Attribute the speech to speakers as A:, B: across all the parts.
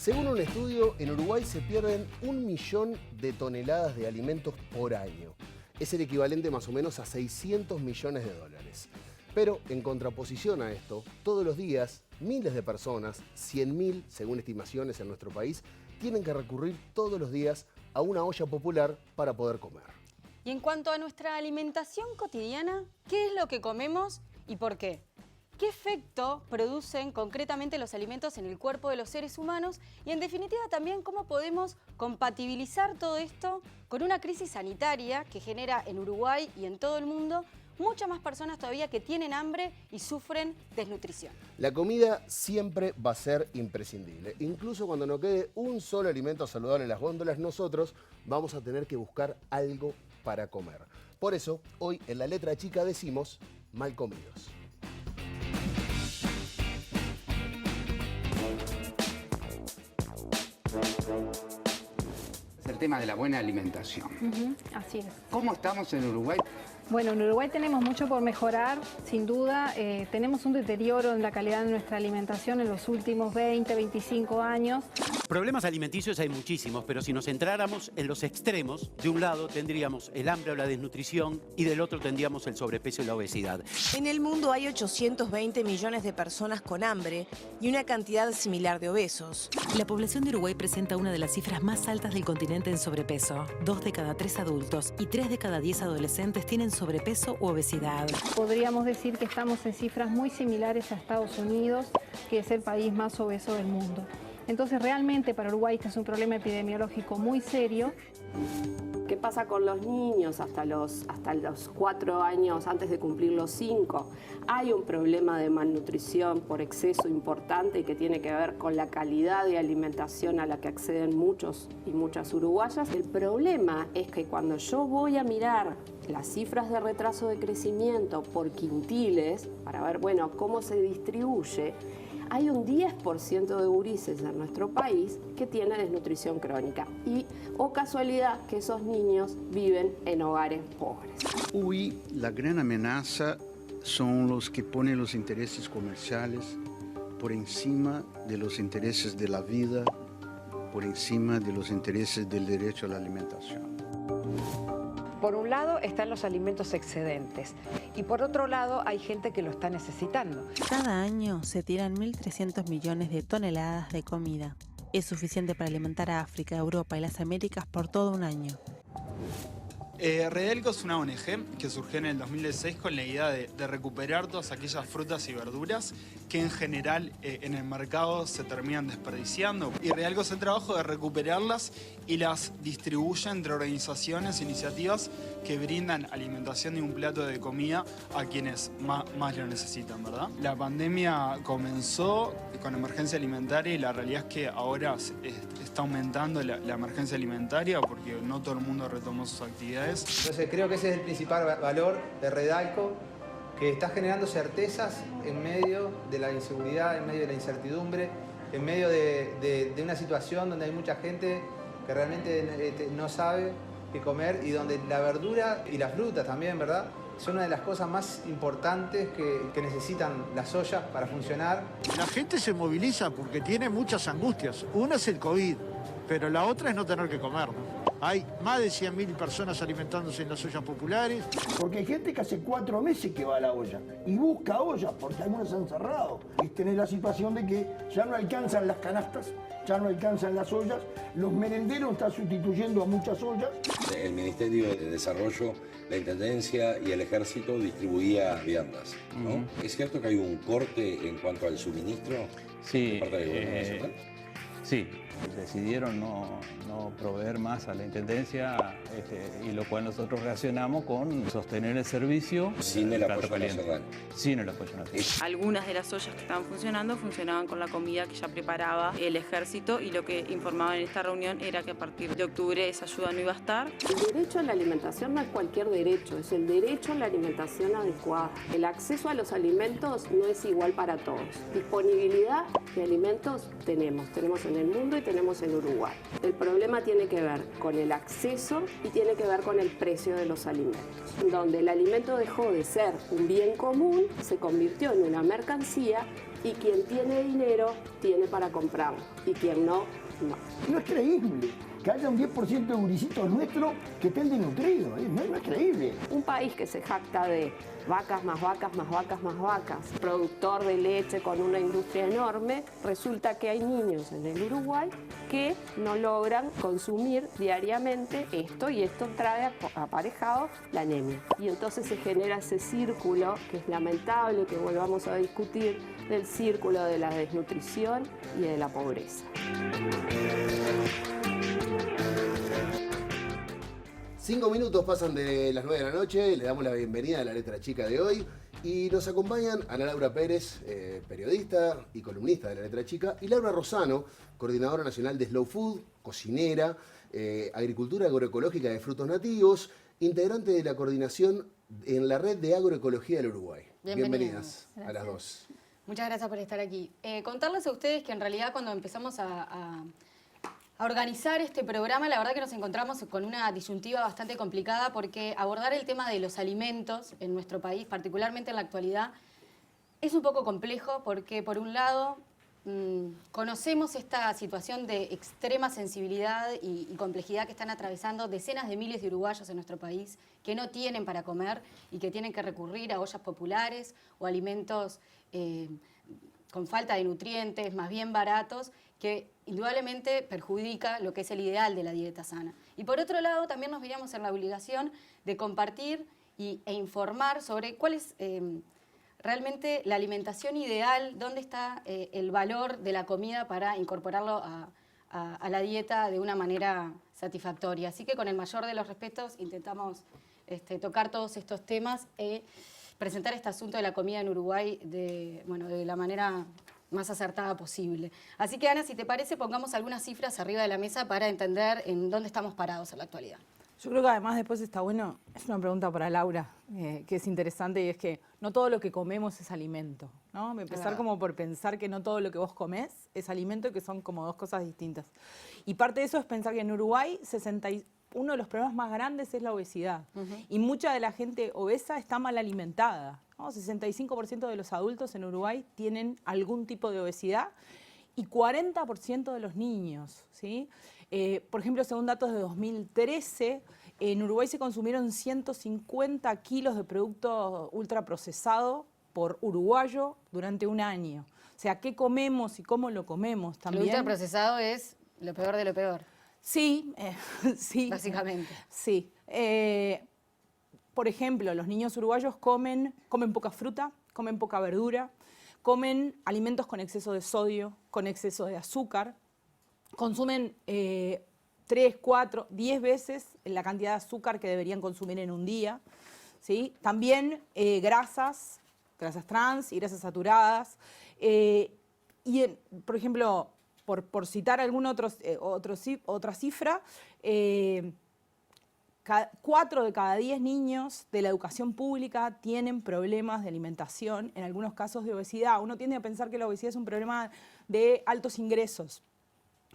A: Según un estudio, en Uruguay se pierden 1 millón de toneladas de alimentos por año. Es el equivalente más o menos a 600 millones de dólares. Pero en contraposición a esto, todos los días, miles de personas, 100.000 según estimaciones en nuestro país, tienen que recurrir todos los días a una olla popular para poder comer.
B: Y en cuanto a nuestra alimentación cotidiana, ¿qué es lo que comemos y por qué? ¿Qué efecto producen concretamente los alimentos en el cuerpo de los seres humanos? Y en definitiva también cómo podemos compatibilizar todo esto con una crisis sanitaria que genera en Uruguay y en todo el mundo muchas más personas todavía que tienen hambre y sufren desnutrición.
A: La comida siempre va a ser imprescindible. Incluso cuando no quede un solo alimento saludable en las góndolas, nosotros vamos a tener que buscar algo para comer. Por eso, hoy en La Letra Chica decimos mal comidos.
C: Es el tema de la buena alimentación.
D: Así es.
C: ¿Cómo estamos en Uruguay?
D: Bueno, en Uruguay tenemos mucho por mejorar, sin duda. Tenemos un deterioro en la calidad de nuestra alimentación en los últimos 20, 25 años.
E: Problemas alimenticios hay muchísimos, pero si nos centráramos en los extremos, de un lado tendríamos el hambre o la desnutrición y del otro tendríamos el sobrepeso y la obesidad.
F: En el mundo hay 820 millones de personas con hambre y una cantidad similar de obesos.
G: La población de Uruguay presenta una de las cifras más altas del continente en sobrepeso. 2 de cada 3 adultos y 3 de cada 10 adolescentes tienen sobrepeso u obesidad.
D: Podríamos decir que estamos en cifras muy similares a Estados Unidos, que es el país más obeso del mundo. Entonces, realmente para Uruguay este es un problema epidemiológico muy serio.
H: ¿Qué pasa con los niños hasta los 4 años, antes de cumplir los 5? Hay un problema de malnutrición por exceso importante que tiene que ver con la calidad de alimentación a la que acceden muchos y muchas uruguayas. El problema es que cuando yo voy a mirar las cifras de retraso de crecimiento por quintiles, para ver, bueno, cómo se distribuye, hay un 10% de gurises en nuestro país que tiene desnutrición crónica. Y, o casualidad, que esos niños viven en hogares pobres.
I: Hoy la gran amenaza son los que ponen los intereses comerciales por encima de los intereses de la vida, por encima de los intereses del derecho a la alimentación.
J: Por un lado están los alimentos excedentes y por otro lado hay gente que lo está necesitando.
K: Cada año se tiran 1.300 millones de toneladas de comida. Es suficiente para alimentar a África, Europa y las Américas por todo un año.
L: Redelco es una ONG que surgió en el 2016 con la idea de recuperar todas aquellas frutas y verduras que en general en el mercado se terminan desperdiciando. Y Redelco hace el trabajo de recuperarlas y las distribuye entre organizaciones, iniciativas que brindan alimentación y un plato de comida a quienes más lo necesitan, ¿verdad? La pandemia comenzó con emergencia alimentaria y la realidad es que ahora está aumentando la emergencia alimentaria porque no todo el mundo retomó sus actividades.
M: Entonces creo que ese es el principal valor de Redelco, que está generando certezas en medio de la inseguridad, en medio de la incertidumbre, en medio de una situación donde hay mucha gente que realmente no sabe qué comer y donde la verdura y la fruta también, ¿verdad?, son una de las cosas más importantes que necesitan las ollas para funcionar.
N: La gente se moviliza porque tiene muchas angustias. Una es el COVID, pero la otra es no tener que comer, ¿no? Hay más de 100.000 personas alimentándose en las ollas populares.
O: Porque hay gente que hace 4 meses que va a la olla y busca ollas porque algunas han cerrado. Y tenés la situación de que ya no alcanzan las canastas, ya no alcanzan las ollas. Los merenderos están sustituyendo a muchas ollas.
P: El Ministerio de Desarrollo, la Intendencia y el Ejército distribuía viandas, ¿no? ¿Es cierto que hay un corte en cuanto al suministro?
Q: Sí.
P: De parte del Gobierno Nacional?
Q: Sí, decidieron no proveer más a la Intendencia y lo cual nosotros reaccionamos con sostener el servicio.
P: Sin el apoyo nacional.
Q: Sin el apoyo nacional.
R: Algunas de las ollas que estaban funcionando funcionaban con la comida que ya preparaba el Ejército y lo que informaban en esta reunión era que a partir de octubre esa ayuda no iba a estar.
H: El derecho a la alimentación no es cualquier derecho, es el derecho a la alimentación adecuada. El acceso a los alimentos no es igual para todos. Disponibilidad de alimentos tenemos en el mundo y tenemos en Uruguay. El problema tiene que ver con el acceso y tiene que ver con el precio de los alimentos. Donde el alimento dejó de ser un bien común, se convirtió en una mercancía Y quien tiene dinero tiene para comprarlo y quien no, no.
O: No es creíble que haya un 10% de gurisitos nuestros que estén desnutridos, no es creíble.
H: Un país que se jacta de vacas, más vacas, más vacas, más vacas, productor de leche con una industria enorme, resulta que hay niños en el Uruguay que no logran consumir diariamente esto y esto trae aparejado la anemia. Y entonces se genera ese círculo que es lamentable que volvamos a discutir, del círculo de la desnutrición y de la pobreza.
A: 5 minutos pasan de las 9 de la noche, le damos la bienvenida a la letra chica de hoy y nos acompañan Ana Laura Pérez, periodista y columnista de la letra chica, y Laura Rosano, coordinadora nacional de Slow Food, cocinera, agricultura agroecológica de frutos nativos, integrante de la coordinación en la red de agroecología del Uruguay. Bienvenidas a las dos.
B: Muchas gracias por estar aquí. Contarles a ustedes que en realidad cuando empezamos a organizar este programa, la verdad que nos encontramos con una disyuntiva bastante complicada porque abordar el tema de los alimentos en nuestro país, particularmente en la actualidad, es un poco complejo porque por un lado conocemos esta situación de extrema sensibilidad y complejidad que están atravesando decenas de miles de uruguayos en nuestro país que no tienen para comer y que tienen que recurrir a ollas populares o alimentos con falta de nutrientes, más bien baratos, que indudablemente perjudica lo que es el ideal de la dieta sana. Y por otro lado, también nos veíamos en la obligación de compartir e informar sobre cuál es realmente la alimentación ideal, dónde está el valor de la comida para incorporarlo a la dieta de una manera satisfactoria. Así que con el mayor de los respetos intentamos tocar todos estos temas y presentar este asunto de la comida en Uruguay de la manera más acertada posible. Así que, Ana, si te parece, pongamos algunas cifras arriba de la mesa para entender en dónde estamos parados en la actualidad.
S: Yo creo que además después está bueno, es una pregunta para Laura, que es interesante, y es que no todo lo que comemos es alimento, ¿no? Empezar como por pensar que no todo lo que vos comés es alimento y que son como dos cosas distintas. Y parte de eso es pensar que en Uruguay uno de los problemas más grandes es la obesidad. Y mucha de la gente obesa está mal alimentada, ¿no? 65% de los adultos en Uruguay tienen algún tipo de obesidad y 40% de los niños, ¿sí? Por ejemplo, según datos de 2013, en Uruguay se consumieron 150 kilos de producto ultraprocesado por uruguayo durante un año. O sea, ¿qué comemos y cómo lo comemos también?
B: Lo ultraprocesado es lo peor de lo peor.
S: Sí, sí.
B: Básicamente.
S: Sí. Por ejemplo, los niños uruguayos comen poca fruta, comen poca verdura, comen alimentos con exceso de sodio, con exceso de azúcar, consumen 3, 4, 10 veces la cantidad de azúcar que deberían consumir en un día, ¿sí? También grasas trans y grasas saturadas. Por ejemplo, por citar alguna otra cifra, 4 de cada 10 niños de la educación pública tienen problemas de alimentación, en algunos casos de obesidad. Uno tiende a pensar que la obesidad es un problema de altos ingresos,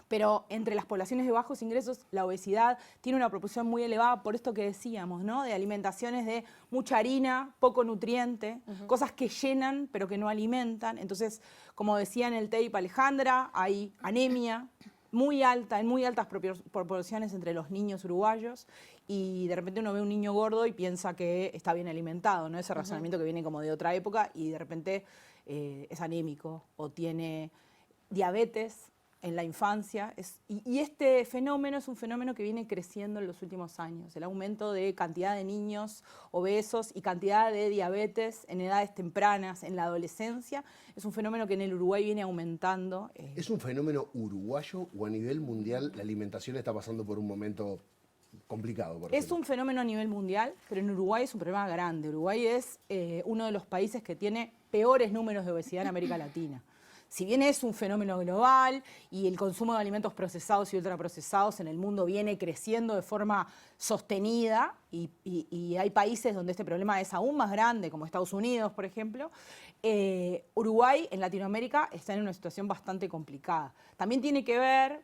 S: pero entre las poblaciones de bajos ingresos la obesidad tiene una proporción muy elevada por esto que decíamos, ¿no? De alimentaciones de mucha harina, poco nutriente, cosas que llenan pero que no alimentan. Entonces, como decía en el tape Alejandra, hay anemia muy alta, en muy altas proporciones entre los niños uruguayos, y de repente uno ve un niño gordo y piensa que está bien alimentado, ¿no? Ese razonamiento que viene como de otra época, y de repente es anémico o tiene diabetes en la infancia. Y este fenómeno es un fenómeno que viene creciendo en los últimos años. El aumento de cantidad de niños obesos y cantidad de diabetes en edades tempranas, en la adolescencia, es un fenómeno que en el Uruguay viene aumentando.
A: ¿Es un fenómeno uruguayo o a nivel mundial la alimentación está pasando por un momento complicado?
S: Es un fenómeno a nivel mundial, pero en Uruguay es un problema grande. Uruguay es uno de los países que tiene peores números de obesidad en América Latina. Si bien es un fenómeno global y el consumo de alimentos procesados y ultraprocesados en el mundo viene creciendo de forma sostenida, y hay países donde este problema es aún más grande, como Estados Unidos, por ejemplo, Uruguay en Latinoamérica está en una situación bastante complicada. También tiene que ver,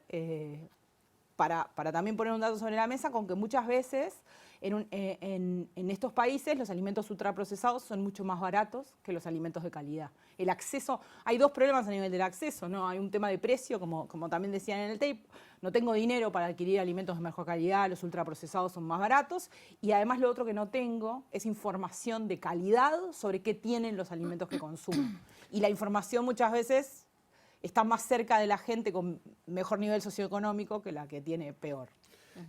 S: para también poner un dato sobre la mesa, con que muchas veces En estos países los alimentos ultraprocesados son mucho más baratos que los alimentos de calidad. El acceso, hay dos problemas a nivel del acceso, ¿no? Hay un tema de precio, como también decían en el tape, no tengo dinero para adquirir alimentos de mejor calidad, los ultraprocesados son más baratos, y además lo otro que no tengo es información de calidad sobre qué tienen los alimentos que consumo. Y la información muchas veces está más cerca de la gente con mejor nivel socioeconómico que la que tiene peor.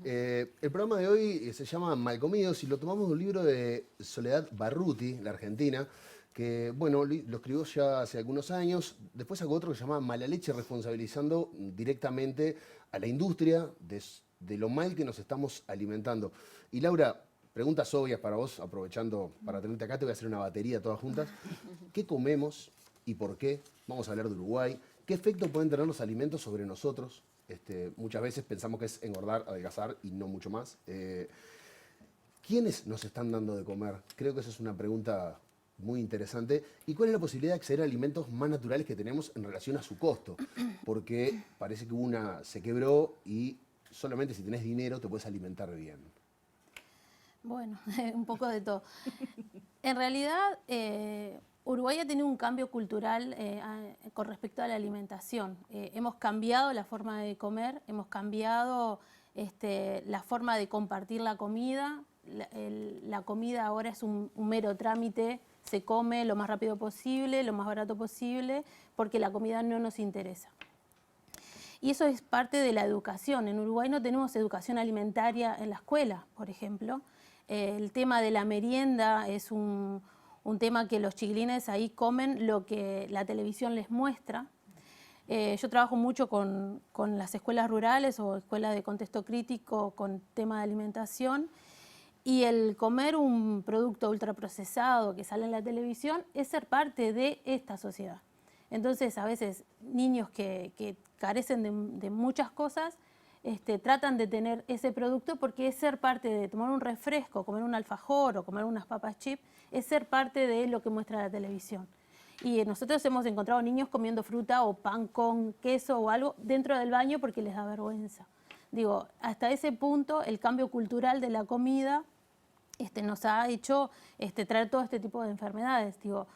A: El programa de hoy se llama Malcomidos y lo tomamos de un libro de Soledad Barruti, la argentina, que bueno, lo escribió ya hace algunos años. Después sacó otro que se llama Mala Leche, responsabilizando directamente a la industria de lo mal que nos estamos alimentando. Y Laura, preguntas obvias para vos, aprovechando para tenerte acá, te voy a hacer una batería todas juntas. ¿Qué comemos y por qué? Vamos a hablar de Uruguay. ¿Qué efecto pueden tener los alimentos sobre nosotros? Muchas veces pensamos que es engordar, adelgazar y no mucho más. ¿Quiénes nos están dando de comer? Creo que esa es una pregunta muy interesante. ¿Y cuál es la posibilidad de acceder a alimentos más naturales que tenemos en relación a su costo? Porque parece que una se quebró y solamente si tenés dinero te puedes alimentar bien.
T: Bueno, un poco de todo. En realidad, Uruguay ha tenido un cambio cultural con respecto a la alimentación. Hemos cambiado la forma de comer, hemos cambiado la forma de compartir la comida. La comida ahora es un mero trámite, se come lo más rápido posible, lo más barato posible, porque la comida no nos interesa. Y eso es parte de la educación. En Uruguay no tenemos educación alimentaria en la escuela, por ejemplo. El tema de la merienda es un tema que los chiquilines ahí comen lo que la televisión les muestra. Yo trabajo mucho con las escuelas rurales o escuelas de contexto crítico con tema de alimentación, y el comer un producto ultraprocesado que sale en la televisión es ser parte de esta sociedad. Entonces, a veces niños que carecen de muchas cosas tratan de tener ese producto porque es ser parte de tomar un refresco, comer un alfajor o comer unas papas chips, es ser parte de lo que muestra la televisión. Y nosotros hemos encontrado niños comiendo fruta o pan con queso o algo dentro del baño porque les da vergüenza. Digo, hasta ese punto el cambio cultural de la comida nos ha hecho traer todo este tipo de enfermedades. Digo,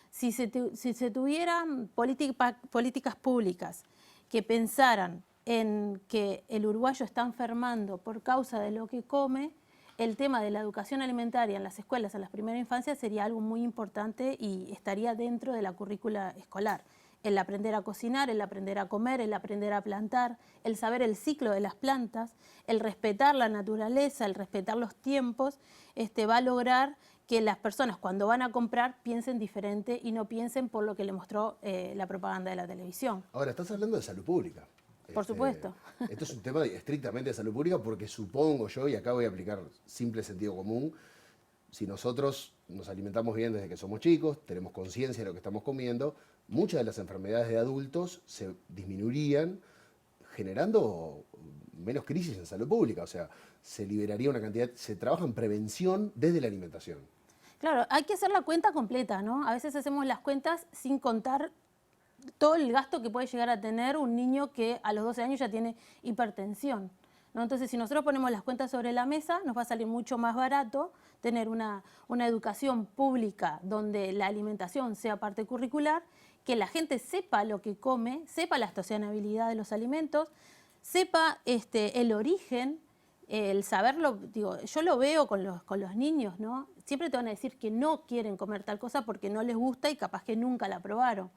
T: si se tuvieran políticas públicas que pensaran en que el uruguayo está enfermando por causa de lo que come, el tema de la educación alimentaria en las escuelas a las primeras infancias sería algo muy importante y estaría dentro de la currícula escolar. El aprender a cocinar, el aprender a comer, el aprender a plantar, el saber el ciclo de las plantas, el respetar la naturaleza, el respetar los tiempos, va a lograr que las personas cuando van a comprar piensen diferente y no piensen por lo que le mostró la propaganda de la televisión.
A: Ahora, estás hablando de salud pública.
T: Por supuesto.
A: Esto es un tema estrictamente de salud pública porque supongo yo, y acá voy a aplicar simple sentido común, si nosotros nos alimentamos bien desde que somos chicos, tenemos conciencia de lo que estamos comiendo, muchas de las enfermedades de adultos se disminuirían generando menos crisis en salud pública. O sea, se liberaría una cantidad, se trabaja en prevención desde la alimentación.
T: Claro, hay que hacer la cuenta completa, ¿no? A veces hacemos las cuentas sin contar todo el gasto que puede llegar a tener un niño que a los 12 años ya tiene hipertensión, ¿no? Entonces, si nosotros ponemos las cuentas sobre la mesa, nos va a salir mucho más barato tener una educación pública donde la alimentación sea parte curricular, que la gente sepa lo que come, sepa la estacionabilidad de los alimentos, sepa el origen, el saberlo. Digo, yo lo veo con los niños, ¿no? Siempre te van a decir que no quieren comer tal cosa porque no les gusta y capaz que nunca la probaron.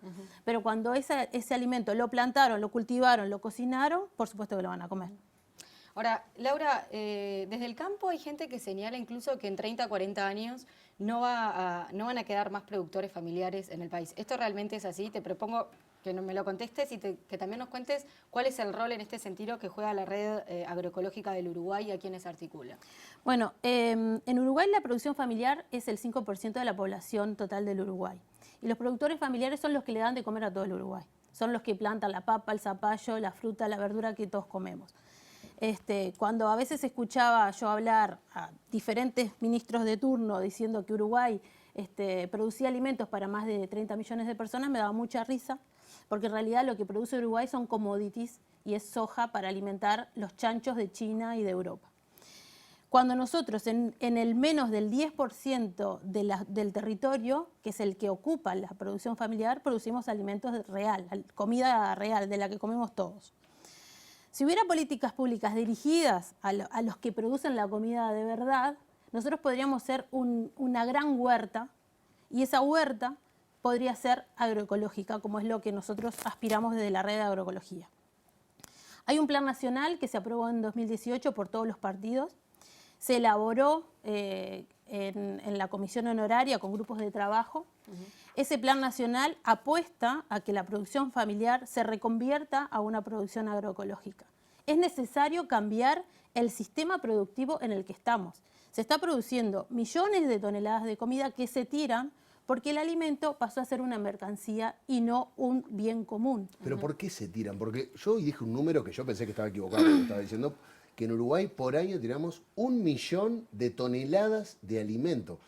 T: Pero cuando ese alimento lo plantaron, lo cultivaron, lo cocinaron, por supuesto que lo van a comer.
B: Ahora, Laura, desde el campo hay gente que señala incluso que en 30, 40 años no van a quedar más productores familiares en el país. ¿Esto realmente es así? Te propongo que me lo contestes y que también nos cuentes cuál es el rol en este sentido que juega la red agroecológica del Uruguay y a quiénes articula.
T: Bueno, en Uruguay la producción familiar es el 5% de la población total del Uruguay. Y los productores familiares son los que le dan de comer a todo el Uruguay. Son los que plantan la papa, el zapallo, la fruta, la verdura que todos comemos. Cuando a veces escuchaba yo hablar a diferentes ministros de turno diciendo que Uruguay producía alimentos para más de 30 millones de personas, me daba mucha risa, porque en realidad lo que produce Uruguay son commodities y es soja para alimentar los chanchos de China y de Europa. Cuando nosotros en el menos del 10% del territorio, que es el que ocupa la producción familiar, producimos alimentos real, comida real, de la que comemos todos. Si hubiera políticas públicas dirigidas a los que producen la comida de verdad, nosotros podríamos ser una gran huerta, y esa huerta podría ser agroecológica, como es lo que nosotros aspiramos desde la red de agroecología. Hay un plan nacional que se aprobó en 2018 por todos los partidos. Se elaboró en la comisión honoraria con grupos de trabajo. Ese plan nacional apuesta a que la producción familiar se reconvierta a una producción agroecológica. Es necesario cambiar el sistema productivo en el que estamos. Se está produciendo millones de toneladas de comida que se tiran porque el alimento pasó a ser una mercancía y no un bien común.
A: ¿Pero por qué se tiran? Porque yo hoy dije un número que yo pensé que estaba equivocado, que estaba diciendo que en Uruguay por año tiramos 1 millón de toneladas de alimento.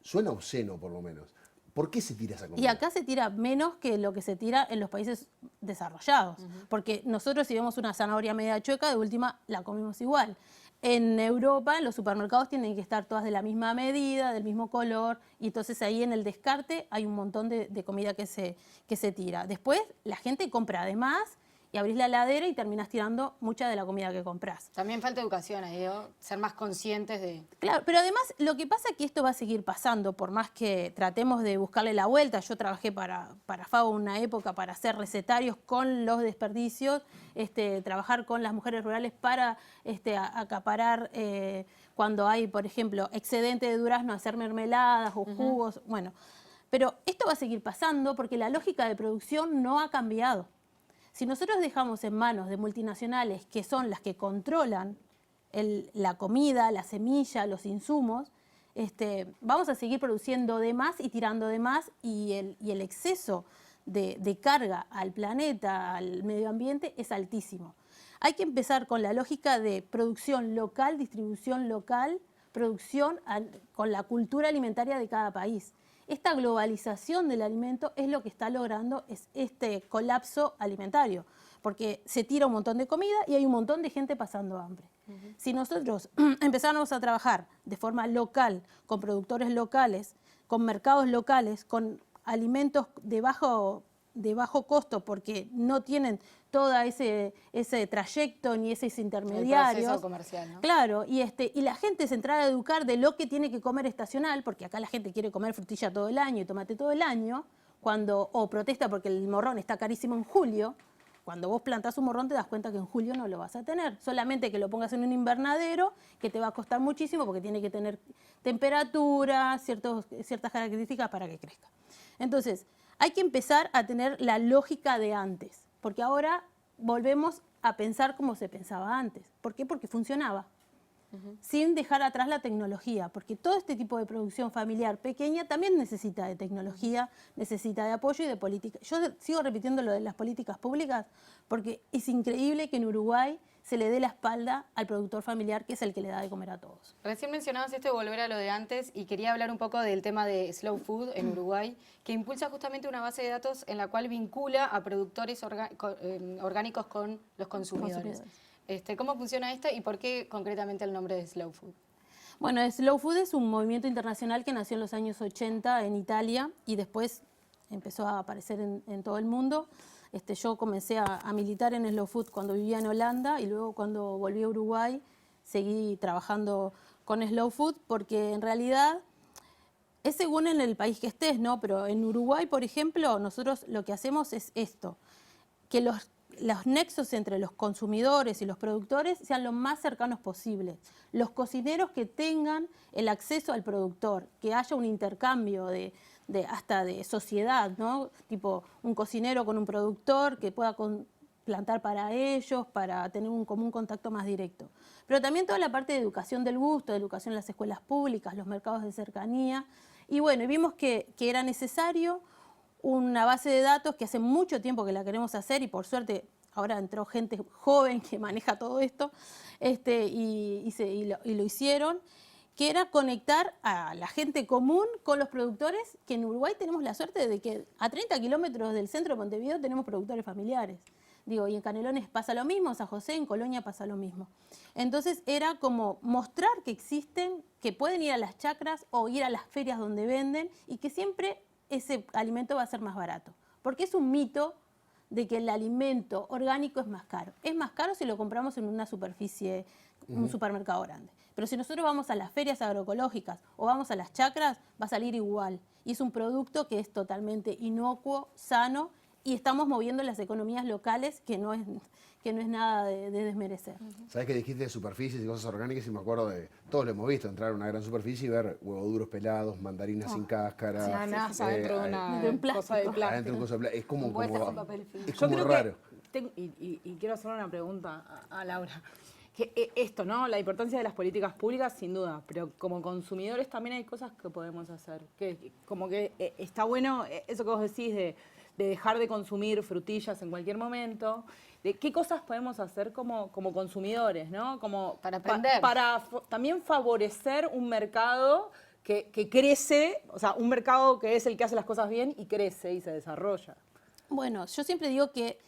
A: Suena obsceno, por lo menos. ¿Por qué se tira esa comida?
T: Y acá se tira menos que lo que se tira en los países desarrollados. Porque nosotros, si vemos una zanahoria media chueca, de última la comemos igual. En Europa, los supermercados tienen que estar todas de la misma medida, del mismo color, y entonces ahí en el descarte hay un montón de comida que se tira. Después, la gente compra de más, y abrís la heladera y terminás tirando mucha de la comida que comprás.
B: También falta educación ahí, ¿no? Ser más conscientes de...
T: Claro, pero además lo que pasa es que esto va a seguir pasando, por más que tratemos de buscarle la vuelta. Yo trabajé para FAO una época para hacer recetarios con los desperdicios, trabajar con las mujeres rurales para acaparar cuando hay, por ejemplo, excedente de durazno, hacer mermeladas o jugos, bueno. Pero esto va a seguir pasando porque la lógica de producción no ha cambiado. Si nosotros dejamos en manos de multinacionales, que son las que controlan la comida, la semilla, los insumos, vamos a seguir produciendo de más y tirando de más, y el exceso de carga al planeta, al medio ambiente, es altísimo. Hay que empezar con la lógica de producción local, distribución local, producción con la cultura alimentaria de cada país. Esta globalización del alimento es lo que está logrando este colapso alimentario, porque se tira un montón de comida y hay un montón de gente pasando hambre. Si nosotros empezáramos a trabajar de forma local, con productores locales, con mercados locales, con alimentos de bajo costo, porque no tienen todo ese trayecto ni esos intermediarios.
B: El proceso comercial, ¿no?
T: Claro, y la gente se entrara a educar de lo que tiene que comer estacional, porque acá la gente quiere comer frutilla todo el año y tomate todo el año, o protesta porque el morrón está carísimo en julio. Cuando vos plantás un morrón te das cuenta que en julio no lo vas a tener, solamente que lo pongas en un invernadero que te va a costar muchísimo porque tiene que tener temperatura, ciertas características para que crezca. Entonces, hay que empezar a tener la lógica de antes, porque ahora volvemos a pensar como se pensaba antes. ¿Por qué? Porque funcionaba, sin dejar atrás la tecnología, porque todo este tipo de producción familiar pequeña también necesita de tecnología, necesita de apoyo y de política. Yo sigo repitiendo lo de las políticas públicas, porque es increíble que en Uruguay se le dé la espalda al productor familiar, que es el que le da de comer a todos.
B: Recién mencionabas esto de volver a lo de antes y quería hablar un poco del tema de Slow Food en Uruguay, que impulsa justamente una base de datos en la cual vincula a productores orgánicos con los consumidores. ¿Cómo funciona esto y por qué concretamente el nombre de Slow Food?
T: Bueno, Slow Food es un movimiento internacional que nació en los años 80 en Italia y después empezó a aparecer en todo el mundo. Yo comencé a militar en Slow Food cuando vivía en Holanda y luego cuando volví a Uruguay seguí trabajando con Slow Food porque en realidad es según en el país que estés, ¿no? Pero en Uruguay, por ejemplo, nosotros lo que hacemos es esto, que los nexos entre los consumidores y los productores sean lo más cercanos posibles. Los cocineros que tengan el acceso al productor, que haya un intercambio hasta de sociedad, ¿no? Tipo un cocinero con un productor que pueda plantar para ellos, para tener un común contacto más directo. Pero también toda la parte de educación del gusto, de educación en las escuelas públicas, los mercados de cercanía. Y bueno, vimos que era necesario una base de datos que hace mucho tiempo que la queremos hacer y por suerte ahora entró gente joven que maneja todo esto y lo hicieron, que era conectar a la gente común con los productores, que en Uruguay tenemos la suerte de que a 30 kilómetros del centro de Montevideo tenemos productores familiares. Digo, y en Canelones pasa lo mismo, en San José, en Colonia pasa lo mismo. Entonces era como mostrar que existen, que pueden ir a las chacras o ir a las ferias donde venden y que siempre ese alimento va a ser más barato. Porque es un mito de que el alimento orgánico es más caro. Es más caro si lo compramos en una superficie, un supermercado grande. Pero si nosotros vamos a las ferias agroecológicas o vamos a las chacras, va a salir igual. Y es un producto que es totalmente inocuo, sano, y estamos moviendo las economías locales, que no es nada de desmerecer.
A: Sabés que dijiste de superficies y cosas orgánicas y me acuerdo de, todos lo hemos visto, entrar a una gran superficie y ver huevos duros pelados, mandarinas sin cáscara.
S: La NASA dentro de una cosa de plástico.
A: Adentro de una cosa de plástico. Es como, es
S: Yo
A: como
S: creo
A: raro.
S: Y quiero hacer una pregunta a Laura. Que esto, ¿no? La importancia de las políticas públicas, sin duda, pero como consumidores también hay cosas que podemos hacer. Que como que está bueno eso que vos decís de dejar de consumir frutillas en cualquier momento. De qué cosas podemos hacer como consumidores, ¿no? Como
B: para aprender.
S: Para también favorecer un mercado que crece, o sea, un mercado que es el que hace las cosas bien y crece y se desarrolla.
T: Bueno, yo siempre digo que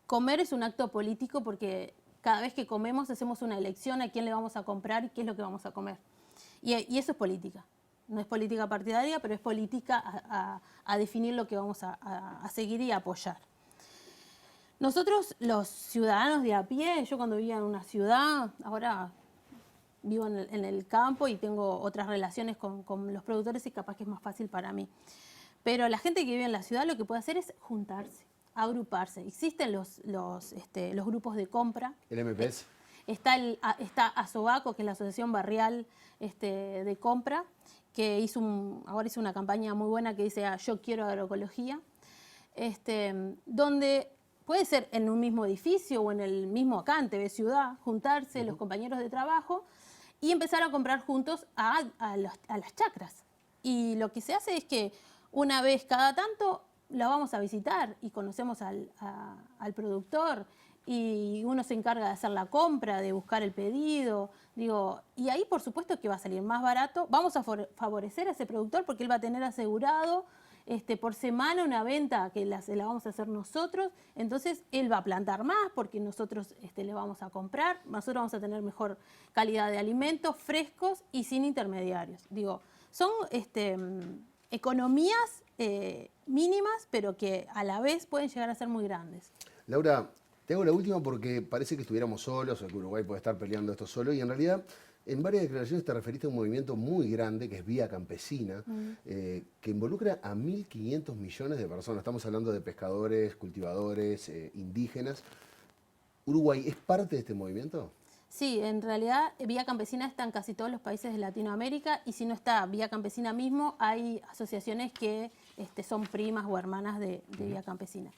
T: comer es un acto político porque cada vez que comemos hacemos una elección a quién le vamos a comprar y qué es lo que vamos a comer. Y eso es política. No es política partidaria, pero es política a definir lo que vamos a seguir y a apoyar. Nosotros, los ciudadanos de a pie, yo cuando vivía en una ciudad, ahora vivo en el campo y tengo otras relaciones con los productores y capaz que es más fácil para mí. Pero la gente que vive en la ciudad lo que puede hacer es juntarse, agruparse. Existen los grupos de compra.
A: ¿El MPS?
T: Está ASOBACO, que es la Asociación Barrial de Compra, que ahora hizo una campaña muy buena que dice Yo quiero agroecología, donde puede ser en un mismo edificio o en el mismo acá, en TV Ciudad, juntarse los compañeros de trabajo y empezar a comprar juntos a las chacras. Y lo que se hace es que una vez cada tanto la vamos a visitar y conocemos al productor y uno se encarga de hacer la compra, de buscar el pedido, y ahí por supuesto que va a salir más barato. Vamos a favorecer a ese productor porque él va a tener asegurado por semana una venta que se la vamos a hacer nosotros, entonces él va a plantar más porque nosotros le vamos a comprar, nosotros vamos a tener mejor calidad de alimentos frescos y sin intermediarios. Son economías mínimas, pero que a la vez pueden llegar a ser muy grandes.
A: Laura, te hago la última porque parece que estuviéramos solos o que Uruguay puede estar peleando esto solo y en realidad en varias declaraciones te referiste a un movimiento muy grande que es Vía Campesina, que involucra a 1.500 millones de personas. Estamos hablando de pescadores, cultivadores, indígenas. ¿Uruguay es parte de este movimiento?
T: Sí, en realidad Vía Campesina está en casi todos los países de Latinoamérica y si no está Vía Campesina mismo, hay asociaciones que son primas o hermanas de Vía Campesina.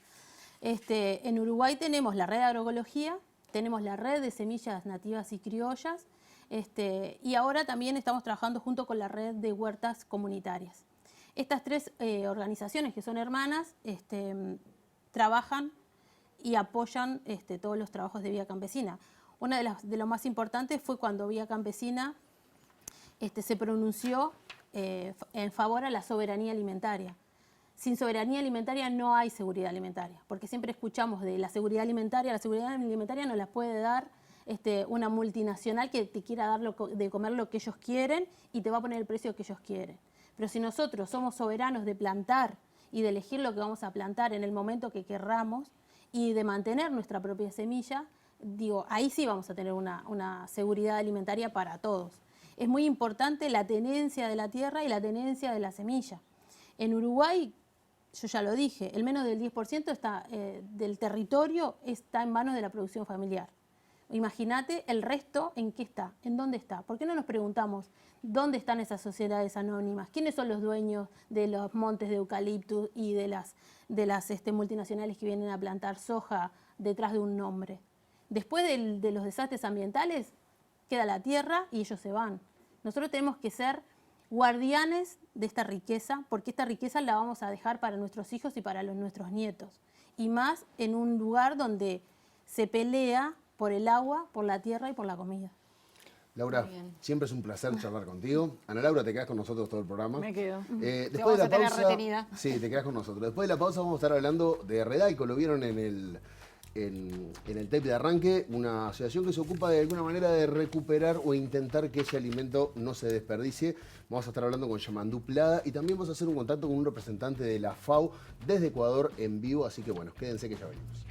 T: En Uruguay tenemos la red de agroecología, tenemos la red de semillas nativas y criollas y ahora también estamos trabajando junto con la red de huertas comunitarias. Estas tres organizaciones que son hermanas trabajan y apoyan todos los trabajos de Vía Campesina. Una de lo más importantes fue cuando Vía Campesina se pronunció en favor a la soberanía alimentaria. Sin soberanía alimentaria no hay seguridad alimentaria, porque siempre escuchamos de la seguridad alimentaria nos la puede dar una multinacional que te quiera dar de comer lo que ellos quieren y te va a poner el precio que ellos quieren. Pero si nosotros somos soberanos de plantar y de elegir lo que vamos a plantar en el momento que querramos y de mantener nuestra propia semilla, ahí sí vamos a tener una seguridad alimentaria para todos. Es muy importante la tenencia de la tierra y la tenencia de la semilla. En Uruguay, yo ya lo dije, el menos del 10% del territorio está en manos de la producción familiar. Imagínate el resto en qué está, en dónde está. ¿Por qué no nos preguntamos dónde están esas sociedades anónimas? ¿Quiénes son los dueños de los montes de eucaliptus y de las multinacionales que vienen a plantar soja detrás de un nombre? Después de los desastres ambientales, queda la tierra y ellos se van. Nosotros tenemos que ser guardianes de esta riqueza, porque esta riqueza la vamos a dejar para nuestros hijos y para nuestros nietos. Y más en un lugar donde se pelea por el agua, por la tierra y por la comida.
A: Laura, siempre es un placer charlar contigo. Ana Laura, te quedas con nosotros todo el programa.
S: Me quedo.
A: Después de la pausa, sí, te quedas con nosotros. Después de la pausa vamos a estar hablando de Redalco. Lo vieron en en el tape de arranque, una asociación que se ocupa de alguna manera de recuperar o intentar que ese alimento no se desperdicie. Vamos a estar hablando con Yamandú Plada y también vamos a hacer un contacto con un representante de la FAO desde Ecuador en vivo, así que bueno, quédense que ya venimos.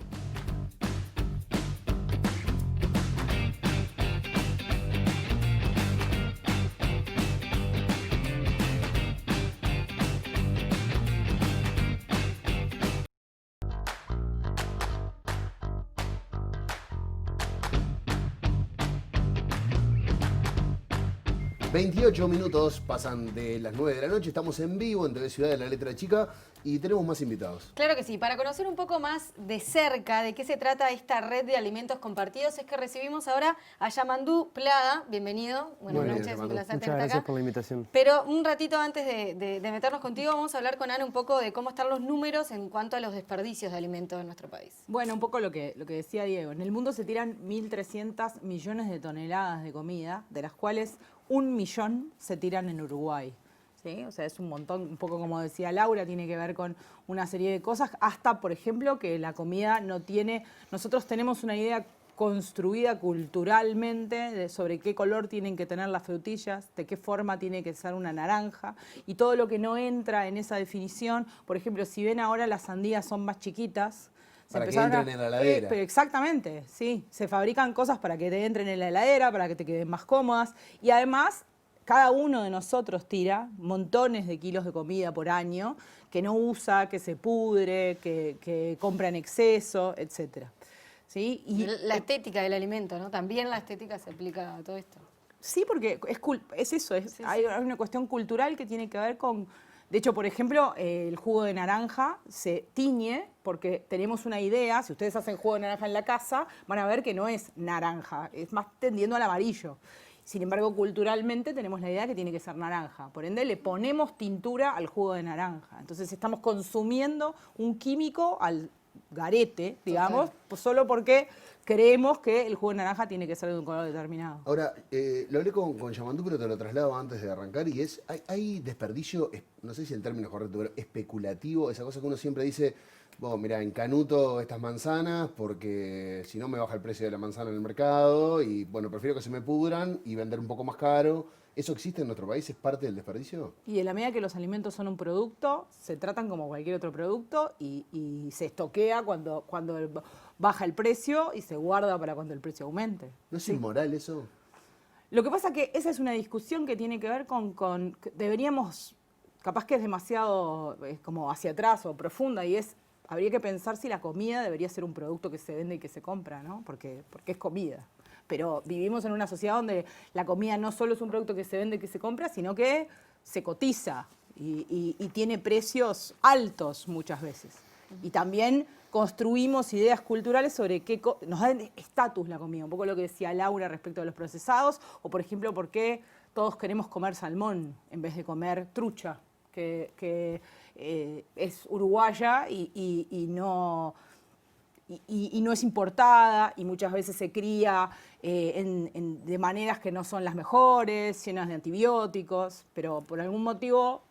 A: ...28 minutos pasan de las 9 de la noche... ...estamos en vivo en TV Ciudad de la Letra Chica... ...y tenemos más invitados.
B: Claro que sí. Para conocer un poco más de cerca... ...de qué se trata esta red de alimentos compartidos... ...es que recibimos ahora a Yamandú Plada. Bienvenido. Buenas noches, un placer tenerte acá.
U: Muchas gracias por la invitación.
B: Pero un ratito antes de meternos contigo... ...vamos a hablar con Ana un poco de cómo están los números... ...en cuanto a los desperdicios de alimentos en nuestro país.
S: Bueno, un poco lo que decía Diego. En el mundo se tiran 1.300 millones de toneladas de comida... ...de las cuales 1 millón se tiran en Uruguay. ¿Sí? O sea, es un montón, un poco como decía Laura, tiene que ver con una serie de cosas, hasta, por ejemplo, que la comida no tiene... Nosotros tenemos una idea construida culturalmente sobre qué color tienen que tener las frutillas, de qué forma tiene que ser una naranja, y todo lo que no entra en esa definición. Por ejemplo, si ven ahora las sandías son más chiquitas,
A: para que entren en la heladera.
S: Pero exactamente, sí. Se fabrican cosas para que te entren en la heladera, para que te queden más cómodas. Y además, cada uno de nosotros tira montones de kilos de comida por año que no usa, que se pudre, que compra en exceso, etc. ¿Sí? Y
B: la estética del alimento, ¿no? También la estética se aplica a todo esto.
S: Sí, porque es eso. Hay una cuestión cultural que tiene que ver con... De hecho, por ejemplo, el jugo de naranja se tiñe porque tenemos una idea, si ustedes hacen jugo de naranja en la casa, van a ver que no es naranja, es más tendiendo al amarillo. Sin embargo, culturalmente tenemos la idea que tiene que ser naranja. Por ende, le ponemos tintura al jugo de naranja. Entonces estamos consumiendo un químico al garete, digamos, pues solo porque creemos que el jugo de naranja tiene que ser de un color determinado.
A: Ahora, lo hablé con Yamandú, pero te lo traslado antes de arrancar, y hay desperdicio, no sé si el término es correcto, pero especulativo, esa cosa que uno siempre dice, bueno, mira, encanuto estas manzanas porque si no me baja el precio de la manzana en el mercado, y bueno, prefiero que se me pudran y vender un poco más caro. ¿Eso existe en nuestro país? ¿Es parte del desperdicio?
S: Y en la medida que los alimentos son un producto, se tratan como cualquier otro producto y se estoquea cuando baja el precio y se guarda para cuando el precio aumente.
A: ¿No es inmoral eso?
S: Lo que pasa es que esa es una discusión que tiene que ver con deberíamos, capaz que es demasiado como hacia atrás o profunda, y habría que pensar si la comida debería ser un producto que se vende y que se compra, ¿no? Porque es comida. Pero vivimos en una sociedad donde la comida no solo es un producto que se vende y que se compra, sino que se cotiza y tiene precios altos muchas veces. Y también construimos ideas culturales sobre qué nos da estatus la comida. Un poco lo que decía Laura respecto a los procesados, o por ejemplo, por qué todos queremos comer salmón en vez de comer trucha, que es uruguaya y no es importada, y muchas veces se cría de maneras que no son las mejores, llenas de antibióticos, pero por algún motivo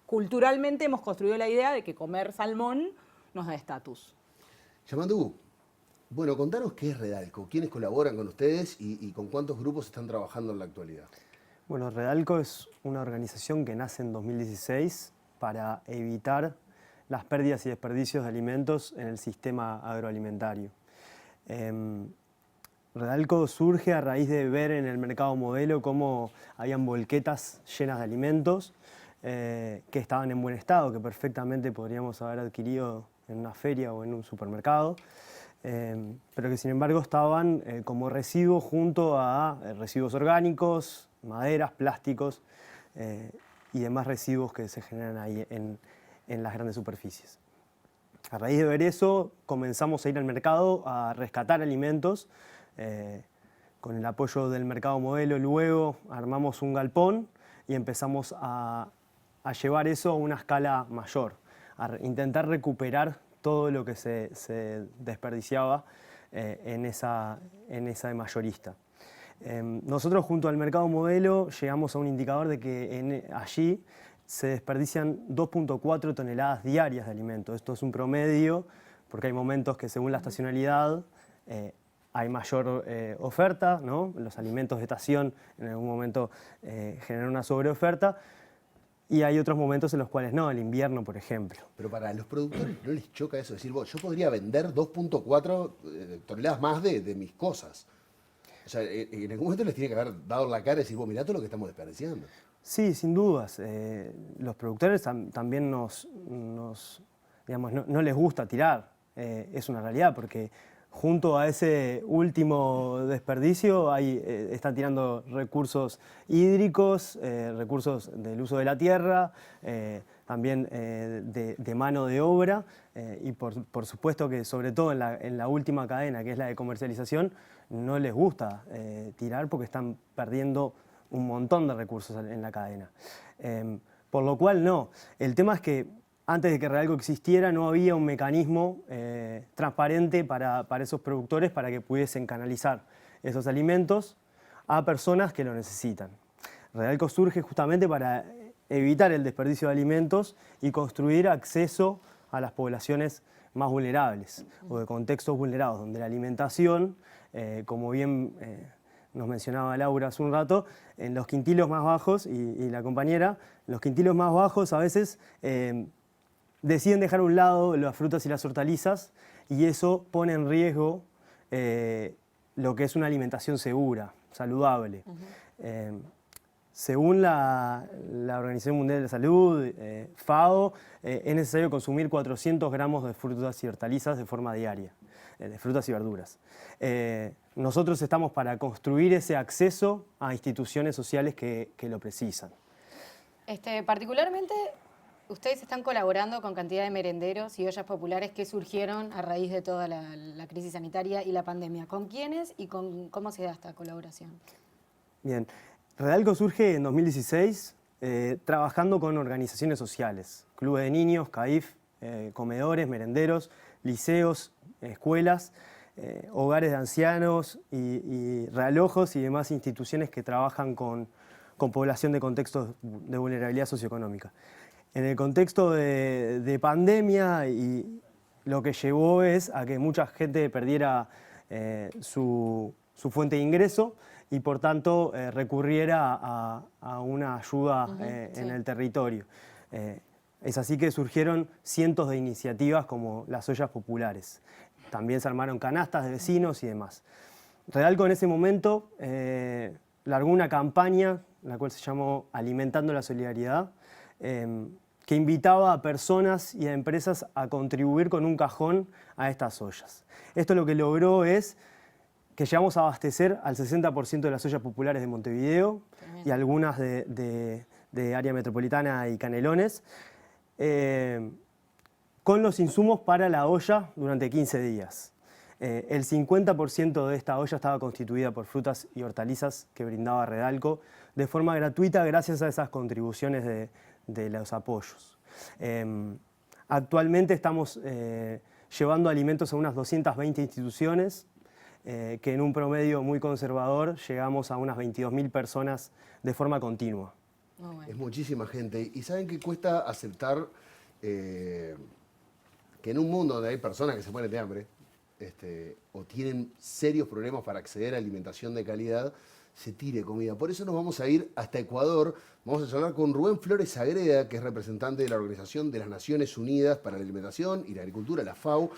S: culturalmente hemos construido la idea de que comer salmón nos da estatus.
A: Yamandú, bueno, contanos qué es Redalco, quiénes colaboran con ustedes y con cuántos grupos están trabajando en la actualidad.
U: Bueno, Redalco es una organización que nace en 2016 para evitar las pérdidas y desperdicios de alimentos en el sistema agroalimentario. Redalco surge a raíz de ver en el mercado modelo cómo habían volquetas llenas de alimentos que estaban en buen estado, que perfectamente podríamos haber adquirido en una feria o en un supermercado, pero que sin embargo estaban como residuos junto a residuos orgánicos, maderas, plásticos y demás residuos que se generan ahí en las grandes superficies. A raíz de ver eso, comenzamos a ir al mercado a rescatar alimentos. Con el apoyo del mercado modelo, luego armamos un galpón y empezamos a llevar eso a una escala mayor, a intentar recuperar todo lo que se desperdiciaba en esa de mayorista. Nosotros junto al mercado modelo llegamos a un indicador de que allí se desperdician 2.4 toneladas diarias de alimentos. Esto es un promedio porque hay momentos que según la estacionalidad hay mayor oferta, ¿no? Los alimentos de estación en algún momento generan una sobreoferta, y hay otros momentos en los cuales no, el invierno, por ejemplo.
A: Pero para los productores no les choca eso, decir, yo podría vender 2.4 toneladas más de mis cosas. O sea, en algún momento les tiene que haber dado la cara y decir, mirá todo lo que estamos desperdiciando.
U: Sí, sin dudas. Los productores también digamos, no les gusta tirar. Es una realidad, porque junto a ese último desperdicio están tirando recursos hídricos, recursos del uso de la tierra, también de mano de obra, y por supuesto que sobre todo en la última cadena, que es la de comercialización, no les gusta tirar porque están perdiendo un montón de recursos en la cadena. Por lo cual no. El tema es que antes de que Redalco existiera no había un mecanismo transparente para esos productores para que pudiesen canalizar esos alimentos a personas que lo necesitan. Redalco surge justamente para evitar el desperdicio de alimentos y construir acceso a las poblaciones más vulnerables o de contextos vulnerados, donde la alimentación, como bien nos mencionaba Laura hace un rato, en los quintilos más bajos, y la compañera, los quintilos más bajos a veces deciden dejar a un lado las frutas y las hortalizas, y eso pone en riesgo lo que es una alimentación segura, saludable. Según la Organización Mundial de la Salud, FAO, es necesario consumir 400 gramos de frutas y hortalizas de forma diaria, de frutas y verduras. Nosotros estamos para construir ese acceso a instituciones sociales que lo precisan.
B: Particularmente, ustedes están colaborando con cantidad de merenderos y ollas populares que surgieron a raíz de toda la crisis sanitaria y la pandemia. ¿Con quiénes y cómo se da esta colaboración?
U: Bien, Redalco surge en 2016 trabajando con organizaciones sociales, clubes de niños, CAIF, comedores, merenderos, liceos, escuelas, hogares de ancianos y realojos y demás instituciones que trabajan con población de contextos de vulnerabilidad socioeconómica. En el contexto de pandemia, y lo que llevó es a que mucha gente perdiera su fuente de ingreso y por tanto recurriera a una ayuda en el territorio. Es así que surgieron cientos de iniciativas como las ollas populares. También se armaron canastas de vecinos y demás. Redalco en ese momento largó una campaña, la cual se llamó Alimentando la Solidaridad, que invitaba a personas y a empresas a contribuir con un cajón a estas ollas. Esto lo que logró es que llegamos a abastecer al 60% de las ollas populares de Montevideo y algunas de área metropolitana y Canelones, con los insumos para la olla durante 15 días. El 50% de esta olla estaba constituida por frutas y hortalizas que brindaba Redalco de forma gratuita gracias a esas contribuciones de los apoyos. Actualmente estamos llevando alimentos a unas 220 instituciones, que en un promedio muy conservador llegamos a unas 22.000 personas de forma continua.
A: Es muchísima gente. ¿Y saben que cuesta aceptar que en un mundo donde hay personas que se mueren de hambre o tienen serios problemas para acceder a alimentación de calidad, se tire comida? Por eso nos vamos a ir hasta Ecuador. Vamos a hablar con Rubén Flores Agreda, que es representante de la Organización de las Naciones Unidas para la Alimentación y la Agricultura, la FAO,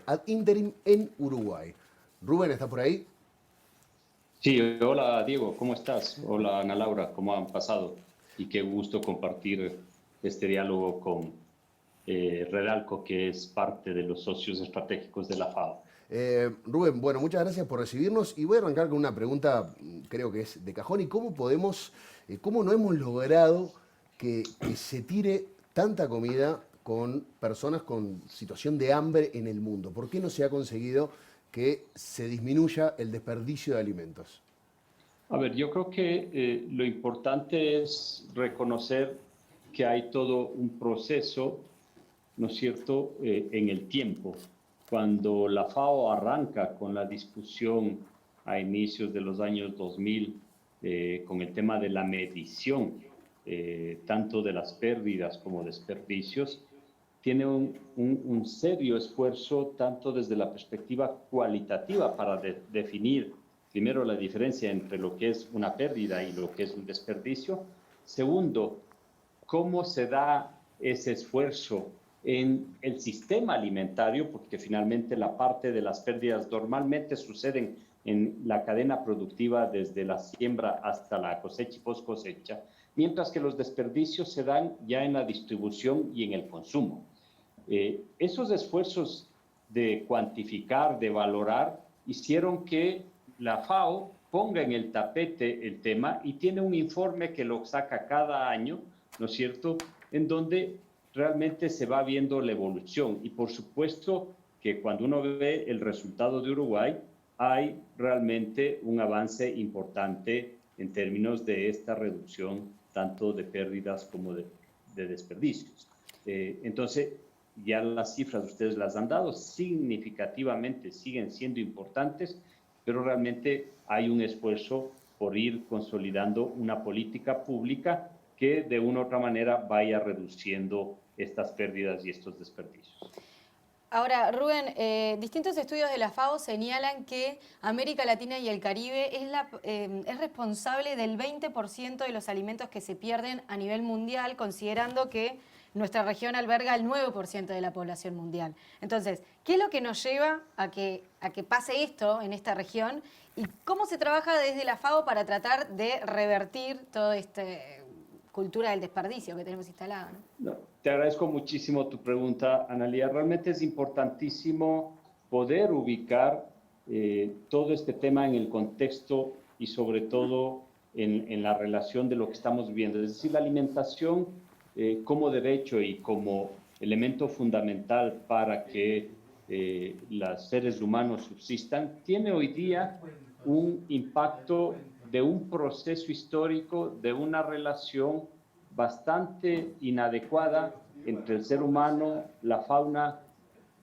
A: ad interim en Uruguay. Rubén, ¿está por ahí?
C: Sí, hola Diego, ¿cómo estás? Hola Ana Laura, ¿cómo han pasado? Y qué gusto compartir este diálogo con Redalco, que es parte de los socios estratégicos de la FAO.
A: Rubén, bueno, muchas gracias por recibirnos y voy a arrancar con una pregunta, creo que es de cajón. ¿Y cómo no hemos logrado que se tire tanta comida con personas con situación de hambre en el mundo? ¿Por qué no se ha conseguido que se disminuya el desperdicio de alimentos?
C: A ver, yo creo que lo importante es reconocer que hay todo un proceso, ¿no es cierto?, en el tiempo. Cuando la FAO arranca con la discusión a inicios de los años 2000 con el tema de la medición, tanto de las pérdidas como desperdicios, tiene un serio esfuerzo tanto desde la perspectiva cualitativa para definir primero la diferencia entre lo que es una pérdida y lo que es un desperdicio. Segundo, cómo se da ese esfuerzo en el sistema alimentario, porque finalmente la parte de las pérdidas normalmente suceden en la cadena productiva desde la siembra hasta la cosecha y post cosecha, mientras que los desperdicios se dan ya en la distribución y en el consumo. Esos esfuerzos de cuantificar, de valorar, hicieron que la FAO ponga en el tapete el tema y tiene un informe que lo saca cada año, ¿no es cierto?, en donde realmente se va viendo la evolución. Y por supuesto que cuando uno ve el resultado de Uruguay, hay realmente un avance importante en términos de esta reducción tanto de pérdidas como de desperdicios. Entonces, ya las cifras ustedes las han dado, significativamente siguen siendo importantes, pero realmente hay un esfuerzo por ir consolidando una política pública que de una u otra manera vaya reduciendo estas pérdidas y estos desperdicios.
B: Ahora, Rubén, distintos estudios de la FAO señalan que América Latina y el Caribe es responsable del 20% de los alimentos que se pierden a nivel mundial, considerando que nuestra región alberga el 9% de la población mundial. Entonces, ¿qué es lo que nos lleva a que pase esto en esta región? ¿Y cómo se trabaja desde la FAO para tratar de revertir toda esta cultura del desperdicio que tenemos instalada, ¿no?
C: No, te agradezco muchísimo tu pregunta, Analía. Realmente es importantísimo poder ubicar todo este tema en el contexto y sobre todo en la relación de lo que estamos viviendo. Es decir, la alimentación como derecho y como elemento fundamental para que los seres humanos subsistan, tiene hoy día un impacto de un proceso histórico, de una relación bastante inadecuada entre el ser humano, la fauna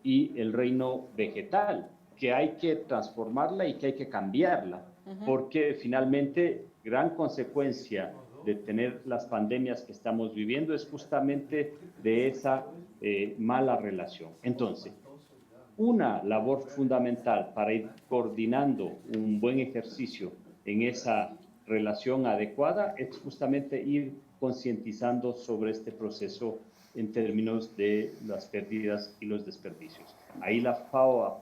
C: y el reino vegetal, que hay que transformarla y que hay que cambiarla, porque finalmente gran consecuencia de tener las pandemias que estamos viviendo es justamente de esa mala relación. Entonces, una labor fundamental para ir coordinando un buen ejercicio en esa relación adecuada es justamente ir concientizando sobre este proceso en términos de las pérdidas y los desperdicios. Ahí la FAO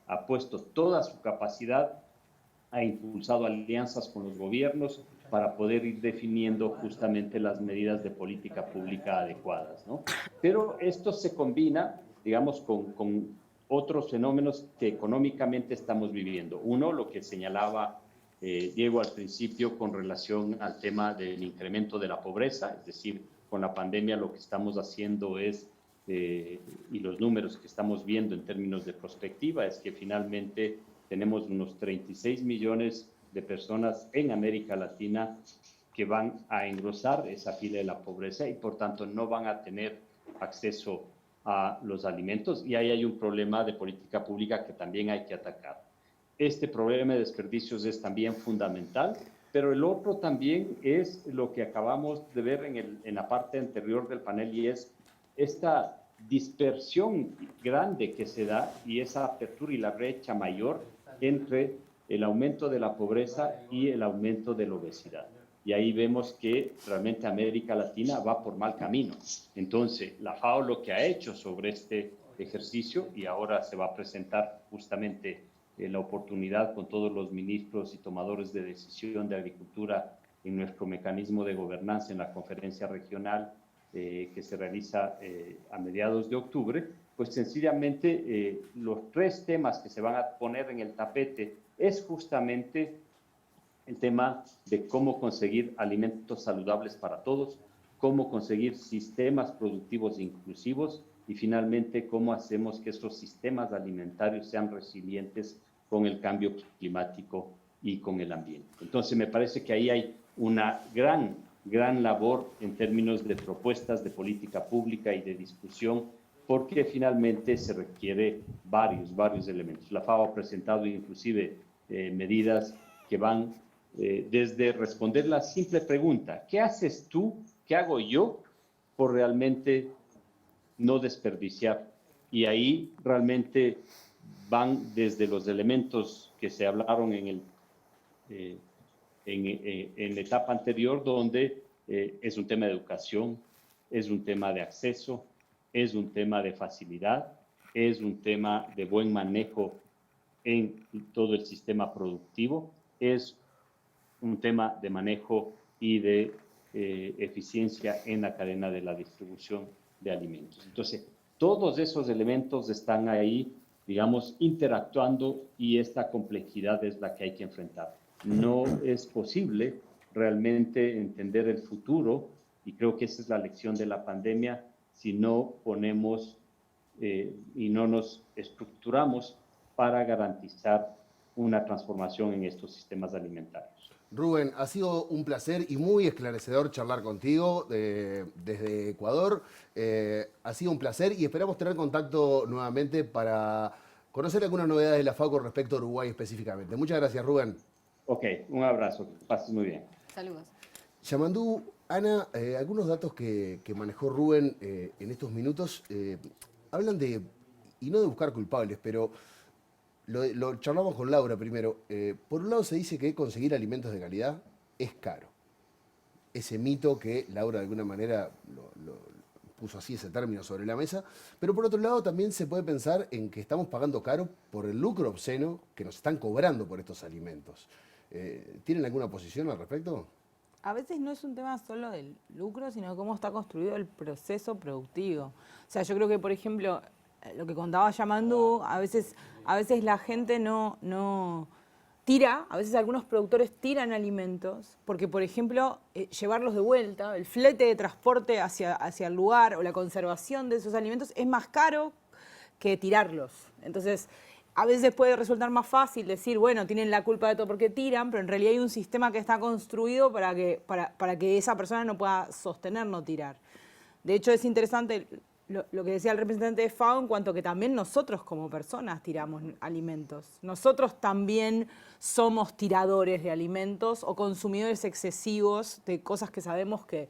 C: ha puesto toda su capacidad, ha impulsado alianzas con los gobiernos para poder ir definiendo justamente las medidas de política pública adecuadas, ¿no? Pero esto se combina, digamos, con otros fenómenos que económicamente estamos viviendo. Uno, lo que señalaba Diego al principio con relación al tema del incremento de la pobreza, es decir, con la pandemia lo que estamos haciendo es, y los números que estamos viendo en términos de prospectiva, es que finalmente tenemos unos 36 millones de personas en América Latina que van a engrosar esa fila de la pobreza y por tanto no van a tener acceso a los alimentos, y ahí hay un problema de política pública que también hay que atacar. Este problema de desperdicios es también fundamental, pero el otro también es lo que acabamos de ver en la parte anterior del panel, y es esta dispersión grande que se da y esa apertura y la brecha mayor entre el aumento de la pobreza y el aumento de la obesidad. Y ahí vemos que realmente América Latina va por mal camino. Entonces, la FAO lo que ha hecho sobre este ejercicio, y ahora se va a presentar justamente la oportunidad con todos los ministros y tomadores de decisión de agricultura en nuestro mecanismo de gobernanza en la conferencia regional que se realiza a mediados de octubre, pues sencillamente los tres temas que se van a poner en el tapete es justamente el tema de cómo conseguir alimentos saludables para todos, cómo conseguir sistemas productivos inclusivos y finalmente cómo hacemos que estos sistemas alimentarios sean resilientes con el cambio climático y con el ambiente. Entonces me parece que ahí hay una gran labor en términos de propuestas de política pública y de discusión, porque finalmente se requiere varios elementos. La FAO ha presentado inclusive medidas que van desde responder la simple pregunta, ¿qué haces tú? ¿Qué hago yo por realmente no desperdiciar. Y ahí realmente van desde los elementos que se hablaron en la etapa anterior, donde es un tema de educación, es un tema de acceso, es un tema de facilidad, es un tema de buen manejo en todo el sistema productivo, es un tema de manejo y de eficiencia en la cadena de la distribución de alimentos. Entonces, todos esos elementos están ahí, digamos, interactuando, y esta complejidad es la que hay que enfrentar. No es posible realmente entender el futuro, y creo que esa es la lección de la pandemia, si no ponemos y no nos estructuramos para garantizar una transformación en estos sistemas alimentarios.
A: Rubén, ha sido un placer y muy esclarecedor charlar contigo desde Ecuador. Ha sido un placer y esperamos tener contacto nuevamente para conocer algunas novedades de la FAO con respecto a Uruguay específicamente. Muchas gracias, Rubén.
C: Ok, un abrazo, que pases muy bien.
B: Saludos.
A: Yamandú, Ana, algunos datos que manejó Rubén en estos minutos hablan de, y no de buscar culpables, pero lo charlamos con Laura primero. Por un lado se dice que conseguir alimentos de calidad es caro. Ese mito que Laura de alguna manera lo puso así, ese término sobre la mesa. Pero por otro lado también se puede pensar en que estamos pagando caro por el lucro obsceno que nos están cobrando por estos alimentos. ¿Tienen alguna posición al respecto?
S: A veces no es un tema solo del lucro, sino cómo está construido el proceso productivo. O sea, yo creo que, por ejemplo, lo que contaba Yamandú, a veces la gente no tira, a veces algunos productores tiran alimentos, porque, por ejemplo, llevarlos de vuelta, el flete de transporte hacia el lugar o la conservación de esos alimentos es más caro que tirarlos. Entonces, a veces puede resultar más fácil decir, bueno, tienen la culpa de todo porque tiran, pero en realidad hay un sistema que está construido para que esa persona no pueda sostener no tirar. De hecho, es interesante lo que decía el representante de FAO en cuanto a que también nosotros como personas tiramos alimentos. Nosotros también somos tiradores de alimentos o consumidores excesivos de cosas que sabemos que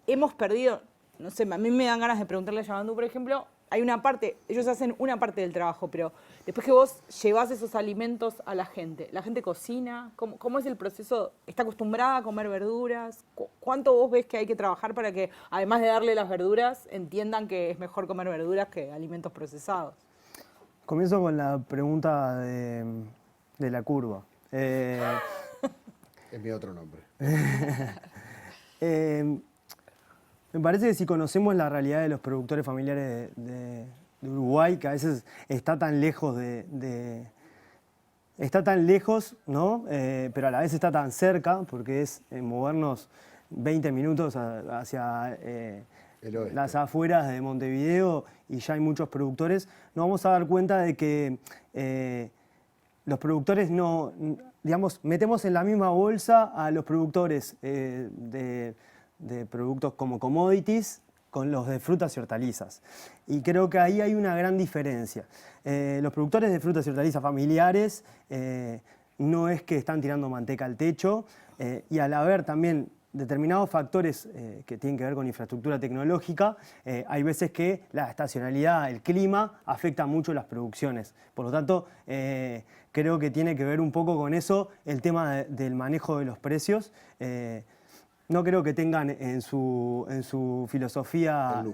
S: hemos perdido. No sé, a mí me dan ganas de preguntarle a Yamandú, por ejemplo, hay una parte, ellos hacen una parte del trabajo, pero después que vos llevás esos alimentos a la gente cocina, ¿cómo es el proceso? ¿Está acostumbrada a comer verduras? ¿Cuánto vos ves que hay que trabajar para que, además de darle las verduras, entiendan que es mejor comer verduras que alimentos procesados?
U: Comienzo con la pregunta de la curva.
A: Es mi otro nombre.
U: Me parece que si conocemos la realidad de los productores familiares de Uruguay, que a veces está tan lejos ¿no? Pero a la vez está tan cerca, porque es movernos 20 minutos hacia las afueras de Montevideo y ya hay muchos productores, nos vamos a dar cuenta de que los productores no, digamos, metemos en la misma bolsa a los productores de productos como commodities con los de frutas y hortalizas. Y creo que ahí hay una gran diferencia. Los productores de frutas y hortalizas familiares no es que están tirando manteca al techo, y al haber también determinados factores que tienen que ver con infraestructura tecnológica, hay veces que la estacionalidad, el clima, afecta mucho las producciones. Por lo tanto, creo que tiene que ver un poco con eso el tema del manejo de los precios. No creo que tengan en su filosofía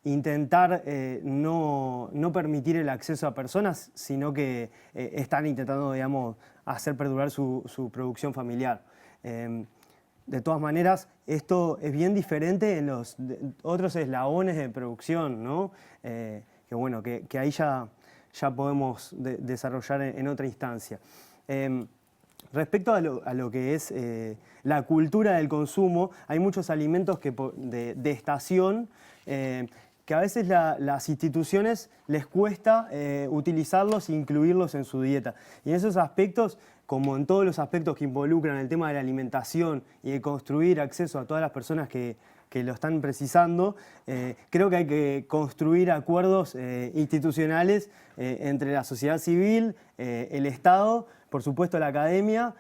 U: intentar no permitir el acceso a personas, sino que están intentando, digamos, hacer perdurar su producción familiar. De todas maneras, esto es bien diferente en los otros eslabones de producción, ¿no? Que bueno, que ahí ya podemos desarrollar en otra instancia. Respecto a lo que es la cultura del consumo, hay muchos alimentos de estación que a veces las instituciones les cuesta utilizarlos e incluirlos en su dieta. Y en esos aspectos, como en todos los aspectos que involucran el tema de la alimentación y de construir acceso a todas las personas que lo están precisando, creo que hay que construir acuerdos institucionales entre la sociedad civil, el Estado, por supuesto la academia,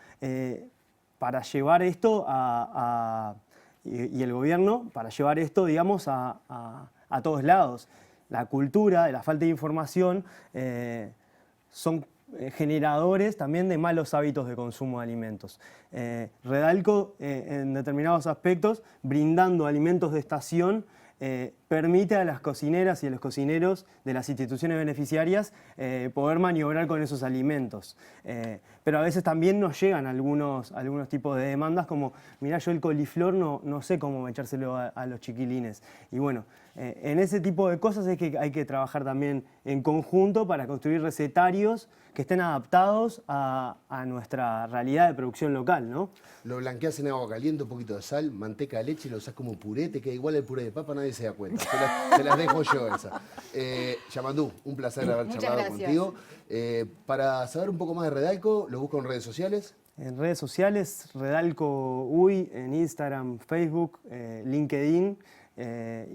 U: para llevar esto y el gobierno, para llevar esto, digamos, a a todos lados. La cultura, la falta de información son generadores también de malos hábitos de consumo de alimentos. Redalco, en determinados aspectos, brindando alimentos de estación, permite a las cocineras y a los cocineros de las instituciones beneficiarias poder maniobrar con esos alimentos. Pero a veces también nos llegan algunos tipos de demandas como, mirá, yo el coliflor no sé cómo echárselo a los chiquilines. Y bueno, en ese tipo de cosas es que hay que trabajar también en conjunto para construir recetarios que estén adaptados a nuestra realidad de producción local, ¿no?
A: Lo blanqueas en agua caliente, un poquito de sal, manteca de leche, lo usás como puré, te queda igual el puré de papa, nadie se da cuenta. Se las dejo yo esa. Yamandú, un placer haber charlado contigo. Para saber un poco más de Redalco, ¿lo busco en redes sociales?
U: En redes sociales, Redalco UI, en Instagram, Facebook, LinkedIn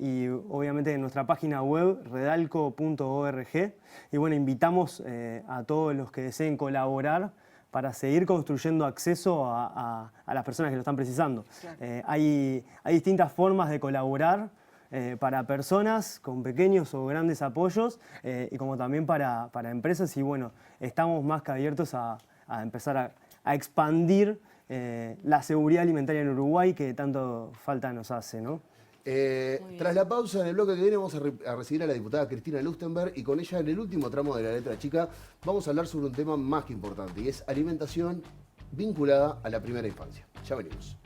U: y obviamente en nuestra página web, redalco.org. Y bueno, invitamos a todos los que deseen colaborar para seguir construyendo acceso a las personas que lo están precisando. Claro. Hay distintas formas de colaborar para personas con pequeños o grandes apoyos y como también para empresas. Y bueno, estamos más que abiertos a empezar a expandir la seguridad alimentaria en Uruguay que tanto falta nos hace, ¿no?
A: Tras la pausa, en el bloque que viene vamos a recibir a la diputada Cristina Lustenberg y con ella en el último tramo de la letra chica vamos a hablar sobre un tema más que importante y es alimentación vinculada a la primera infancia. Ya venimos.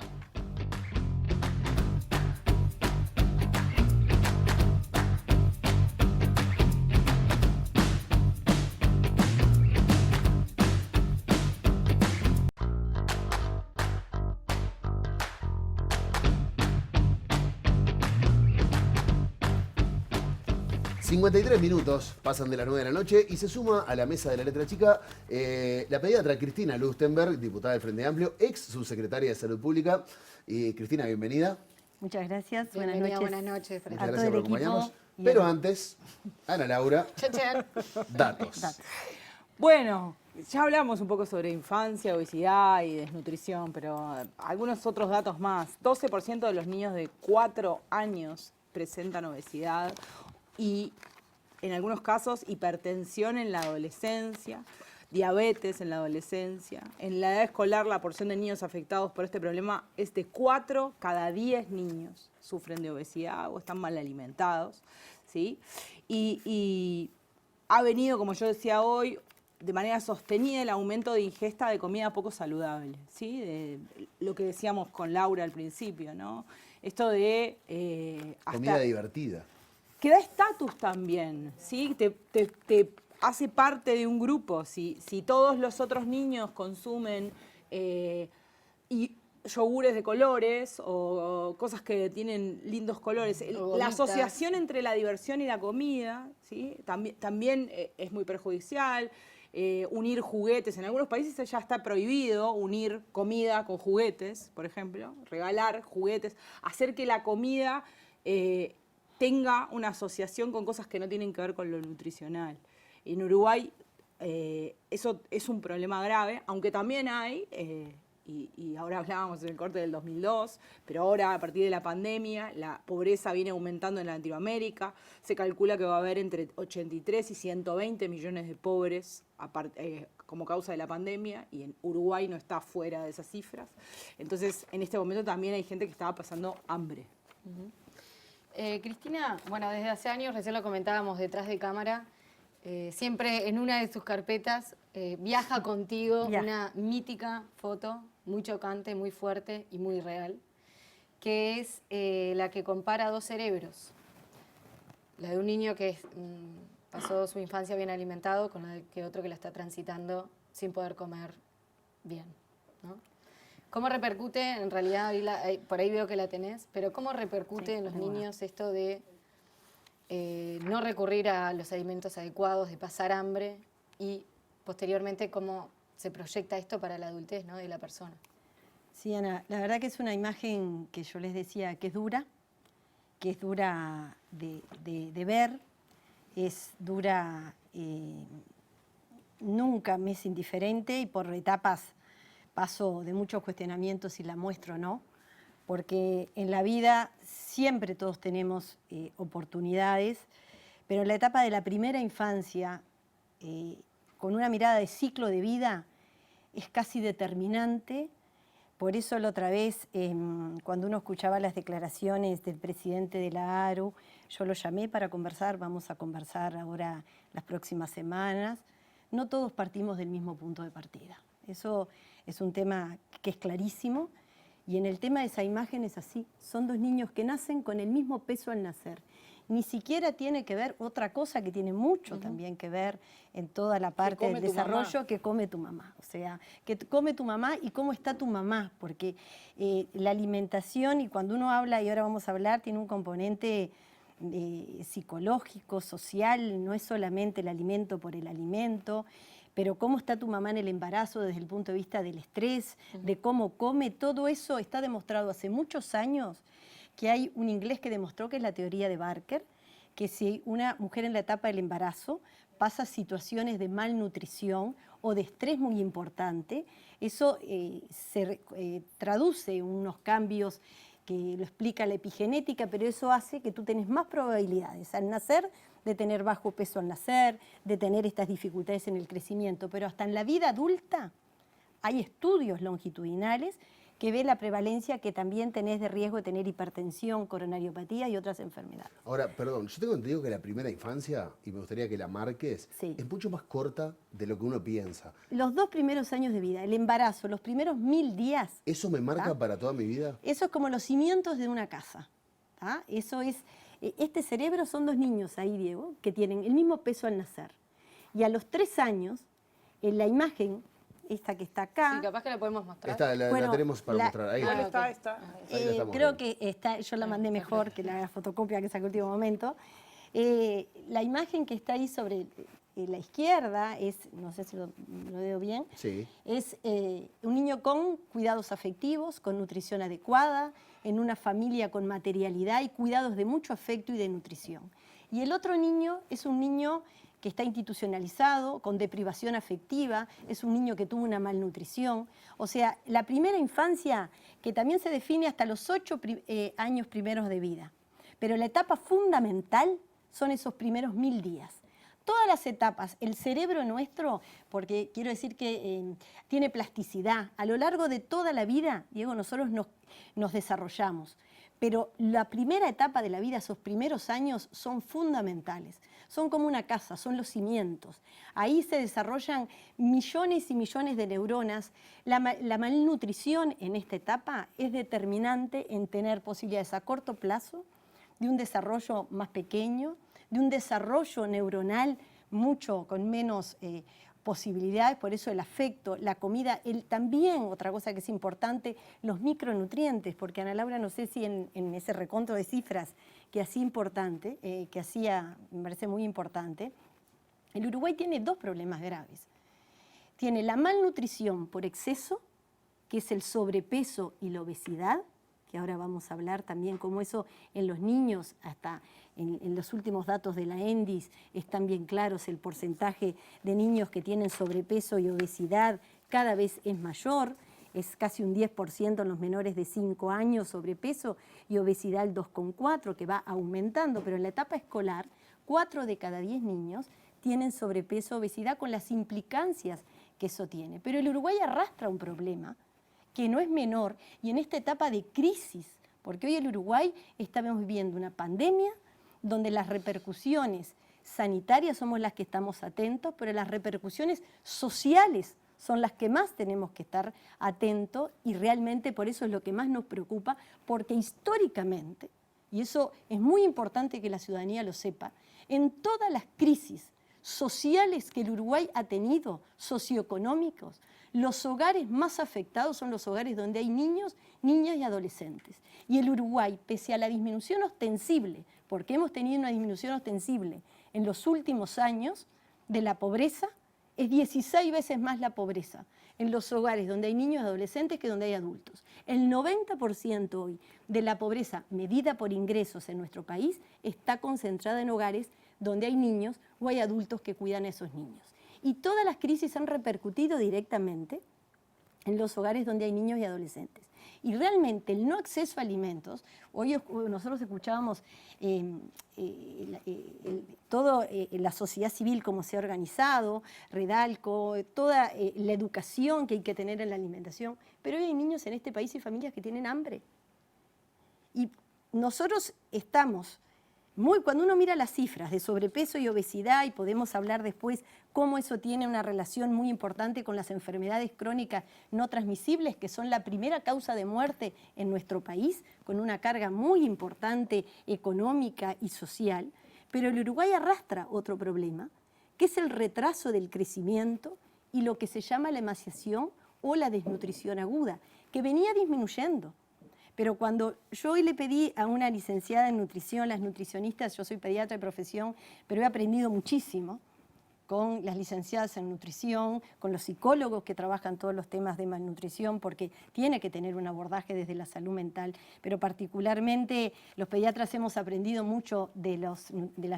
A: 53 minutos pasan de las 9 de la noche y se suma a la mesa de la letra chica la pediatra Cristina Lustenberg, diputada del Frente Amplio, ex subsecretaria de Salud Pública. Cristina, bienvenida.
E: Muchas gracias.
B: Buenas noches.
A: Muchas gracias por acompañarnos. Pero antes, Ana Laura, datos.
S: Bueno, ya hablamos un poco sobre infancia, obesidad y desnutrición, pero algunos otros datos más. 12% de los niños de 4 años presentan obesidad y en algunos casos hipertensión en la adolescencia, diabetes en la adolescencia. En la edad escolar la porción de niños afectados por este problema es de 4 cada 10 niños sufren de obesidad o están mal alimentados, ¿sí? Y ha venido, como yo decía hoy, de manera sostenida el aumento de ingesta de comida poco saludable, ¿sí? De lo que decíamos con Laura al principio, ¿no? Esto de...
A: comida divertida.
S: Que da estatus también, ¿sí? Te hace parte de un grupo. Si todos los otros niños consumen yogures de colores o cosas que tienen lindos colores, la asociación entre la diversión y la comida, ¿sí? También es muy perjudicial. Unir juguetes. En algunos países ya está prohibido unir comida con juguetes, por ejemplo. Regalar juguetes. Hacer que la comida tenga una asociación con cosas que no tienen que ver con lo nutricional. En Uruguay eso es un problema grave, aunque también hay, y ahora hablábamos en el corte del 2002, pero ahora a partir de la pandemia la pobreza viene aumentando en Latinoamérica. Se calcula que va a haber entre 83 y 120 millones de pobres como causa de la pandemia, y en Uruguay no está fuera de esas cifras. Entonces, en este momento también hay gente que estaba pasando hambre.
B: Cristina, bueno, desde hace años, recién lo comentábamos detrás de cámara, siempre en una de sus carpetas viaja contigo una mítica foto, muy chocante, muy fuerte y muy real, que es la que compara 2 cerebros. La de un niño que pasó su infancia bien alimentado con la de otro que la está transitando sin poder comer bien, ¿no? ¿Cómo repercute, en realidad, por ahí veo que la tenés, pero cómo repercute en los niños esto de no recurrir a los alimentos adecuados, de pasar hambre y posteriormente cómo se proyecta esto para la adultez, ¿no?, de la persona?
E: Sí, Ana, la verdad que es una imagen que yo les decía que es dura de ver, es dura, nunca me es indiferente y por etapas paso de muchos cuestionamientos si la muestro o no, porque en la vida siempre todos tenemos oportunidades, pero en la etapa de la primera infancia, con una mirada de ciclo de vida, es casi determinante. Por eso la otra vez, cuando uno escuchaba las declaraciones del presidente de la ARU, yo lo llamé para conversar, vamos a conversar ahora las próximas semanas. No todos partimos del mismo punto de partida. Eso es un tema que es clarísimo. Y en el tema de esa imagen es así. Son dos niños que nacen con el mismo peso al nacer. Ni siquiera tiene que ver otra cosa que tiene mucho también que ver en toda la parte del desarrollo, que come tu mamá. O sea, que come tu mamá y cómo está tu mamá. Porque la alimentación, y cuando uno habla, y ahora vamos a hablar, tiene un componente psicológico, social, no es solamente el alimento por el alimento, pero cómo está tu mamá en el embarazo desde el punto de vista del estrés, de cómo come, todo eso está demostrado hace muchos años, que hay un inglés que demostró, que es la teoría de Barker, que si una mujer en la etapa del embarazo pasa situaciones de malnutrición o de estrés muy importante, eso se traduce en unos cambios que lo explica la epigenética, pero eso hace que tú tenés más probabilidades al nacer de tener bajo peso al nacer, de tener estas dificultades en el crecimiento. Pero hasta en la vida adulta hay estudios longitudinales que ve la prevalencia que también tenés de riesgo de tener hipertensión, coronariopatía y otras enfermedades.
A: Ahora, perdón, yo tengo entendido que la primera infancia, y me gustaría que la marques, es mucho más corta de lo que uno piensa.
E: Los 2 primeros años de vida, el embarazo, los primeros 1000 días.
A: ¿Eso me marca para toda mi vida?
E: Eso es como los cimientos de una casa. Eso es, este cerebro son 2 niños ahí, Diego, que tienen el mismo peso al nacer. Y a los 3 años, en la imagen, esta que está acá.
B: Sí, capaz que la podemos mostrar.
A: Esta la tenemos para mostrar. Ahí
S: está.
E: Creo que está, yo la mandé mejor que la fotocopia que saqué último momento. La imagen que está ahí sobre la izquierda es, no sé si lo veo bien, es un niño con cuidados afectivos, con nutrición adecuada, en una familia con materialidad y cuidados de mucho afecto y de nutrición. Y el otro niño es un niño que está institucionalizado, con deprivación afectiva, es un niño que tuvo una malnutrición. O sea, la primera infancia, que también se define hasta los 8 años primeros de vida. Pero la etapa fundamental son esos primeros 1000 días. Todas las etapas, el cerebro nuestro, porque quiero decir que tiene plasticidad, a lo largo de toda la vida, Diego, nosotros nos desarrollamos. Pero la primera etapa de la vida, esos primeros años, son fundamentales. Son como una casa, son los cimientos. Ahí se desarrollan millones y millones de neuronas. La malnutrición en esta etapa es determinante en tener posibilidades a corto plazo de un desarrollo más pequeño, de un desarrollo neuronal mucho con menos posibilidades, por eso el afecto, la comida, también otra cosa que es importante, los micronutrientes, porque Ana Laura, no sé si en ese reconto de cifras que hacía importante, me parece muy importante, el Uruguay tiene 2 problemas graves. Tiene la malnutrición por exceso, que es el sobrepeso y la obesidad, que ahora vamos a hablar también cómo eso en los niños, hasta en los últimos datos de la ENDIS, están bien claros, el porcentaje de niños que tienen sobrepeso y obesidad cada vez es mayor, es casi un 10% en los menores de 5 años sobrepeso y obesidad el 2,4%, que va aumentando, pero en la etapa escolar, 4 de cada 10 niños tienen sobrepeso, obesidad, con las implicancias que eso tiene. Pero el Uruguay arrastra un problema que no es menor, y en esta etapa de crisis, porque hoy el Uruguay estamos viviendo una pandemia donde las repercusiones sanitarias somos las que estamos atentos, pero las repercusiones sociales son las que más tenemos que estar atentos, y realmente por eso es lo que más nos preocupa, porque históricamente, y eso es muy importante que la ciudadanía lo sepa, en todas las crisis sociales que el Uruguay ha tenido, socioeconómicos, los hogares más afectados son los hogares donde hay niños, niñas y adolescentes. Y el Uruguay, pese a la disminución ostensible, porque hemos tenido una disminución ostensible en los últimos años de la pobreza, es 16 veces más la pobreza en los hogares donde hay niños y adolescentes que donde hay adultos. El 90% hoy de la pobreza medida por ingresos en nuestro país está concentrada en hogares donde hay niños o hay adultos que cuidan a esos niños. Y todas las crisis han repercutido directamente en los hogares donde hay niños y adolescentes. Y realmente el no acceso a alimentos, hoy nosotros escuchábamos la sociedad civil, cómo se ha organizado, Redalco, toda la educación que hay que tener en la alimentación, pero hoy hay niños en este país y familias que tienen hambre. Y nosotros estamos cuando uno mira las cifras de sobrepeso y obesidad, y podemos hablar después cómo eso tiene una relación muy importante con las enfermedades crónicas no transmisibles, que son la primera causa de muerte en nuestro país, con una carga muy importante económica y social, pero el Uruguay arrastra otro problema, que es el retraso del crecimiento y lo que se llama la emaciación o la desnutrición aguda, que venía disminuyendo. Pero cuando yo hoy le pedí a una licenciada en nutrición, las nutricionistas, yo soy pediatra de profesión, pero he aprendido muchísimo con las licenciadas en nutrición, con los psicólogos que trabajan todos los temas de malnutrición, porque tiene que tener un abordaje desde la salud mental, pero particularmente los pediatras hemos aprendido mucho de las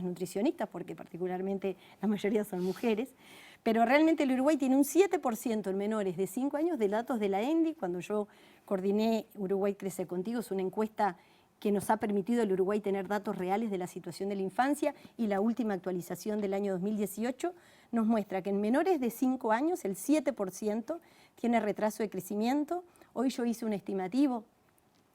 E: nutricionistas, porque particularmente la mayoría son mujeres, pero realmente el Uruguay tiene un 7% en menores de 5 años de datos de la ENDI. Cuando yo coordiné Uruguay Crece Contigo, es una encuesta que nos ha permitido al Uruguay tener datos reales de la situación de la infancia, y la última actualización del año 2018 nos muestra que en menores de 5 años el 7% tiene retraso de crecimiento. Hoy yo hice un estimativo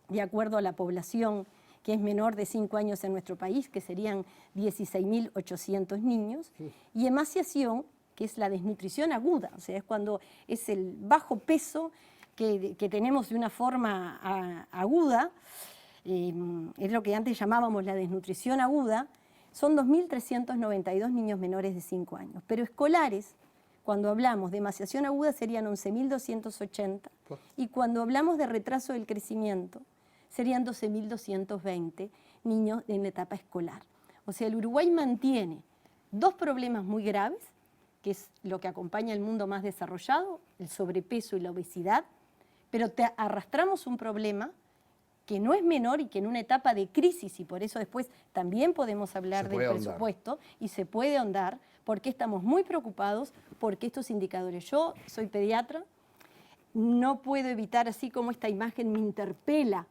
E: de acuerdo a la población que es menor de 5 años en nuestro país, que serían 16.800 niños, y emaciación, que es la desnutrición aguda, o sea, es cuando es el bajo peso que tenemos de una forma aguda, es lo que antes llamábamos la desnutrición aguda, son 2.392 niños menores de 5 años. Pero escolares, cuando hablamos de emaciación aguda, serían 11.280, y cuando hablamos de retraso del crecimiento, serían 12.220 niños en la etapa escolar. O sea, el Uruguay mantiene dos problemas muy graves, que es lo que acompaña al mundo más desarrollado, el sobrepeso y la obesidad, pero arrastramos un problema que no es menor y que en una etapa de crisis, y por eso después también podemos hablar del presupuesto, y se puede ahondar, porque estamos muy preocupados porque estos indicadores. Yo soy pediatra, no puedo evitar, así como esta imagen me interpela,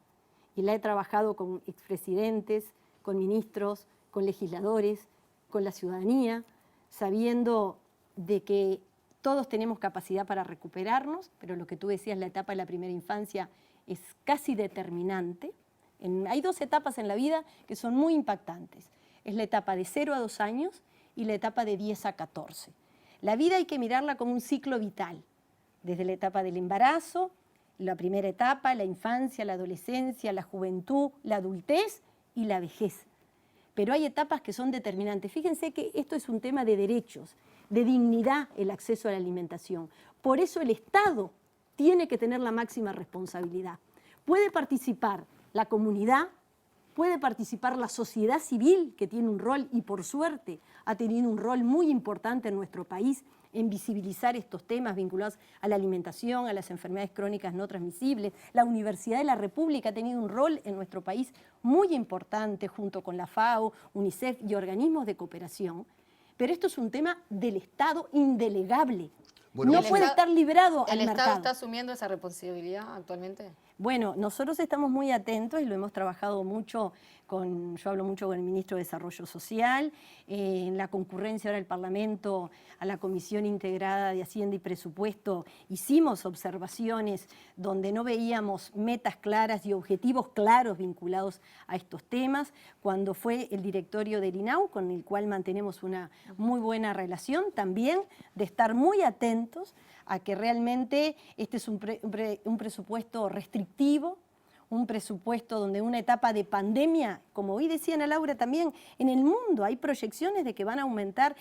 E: y la he trabajado con expresidentes, con ministros, con legisladores, con la ciudadanía, sabiendo de que todos tenemos capacidad para recuperarnos, pero lo que tú decías, la etapa de la primera infancia es casi determinante. Hay dos etapas en la vida que son muy impactantes. Es la etapa de 0 a 2 años y la etapa de 10 a 14. La vida hay que mirarla como un ciclo vital, desde la etapa del embarazo, la primera etapa, la infancia, la adolescencia, la juventud, la adultez y la vejez. Pero hay etapas que son determinantes. Fíjense que esto es un tema de derechos, de dignidad, el acceso a la alimentación. Por eso el Estado tiene que tener la máxima responsabilidad. Puede participar la comunidad, puede participar la sociedad civil, que tiene un rol, y por suerte ha tenido un rol muy importante en nuestro país en visibilizar estos temas vinculados a la alimentación, a las enfermedades crónicas no transmisibles. La Universidad de la República ha tenido un rol en nuestro país muy importante, junto con la FAO, UNICEF y organismos de cooperación. Pero esto es un tema del Estado indelegable. Bueno, no puede estar librado al mercado.
B: ¿El Estado está asumiendo esa responsabilidad actualmente?
E: Bueno, nosotros estamos muy atentos y lo hemos trabajado mucho yo hablo mucho con el Ministro de Desarrollo Social, en la concurrencia ahora del Parlamento a la Comisión Integrada de Hacienda y Presupuesto hicimos observaciones donde no veíamos metas claras y objetivos claros vinculados a estos temas. Cuando fue el directorio del INAU, con el cual mantenemos una muy buena relación, también de estar muy atentos a que realmente este es un presupuesto restrictivo, un presupuesto donde una etapa de pandemia, como hoy decía Ana Laura también, en el mundo hay proyecciones de que van a aumentar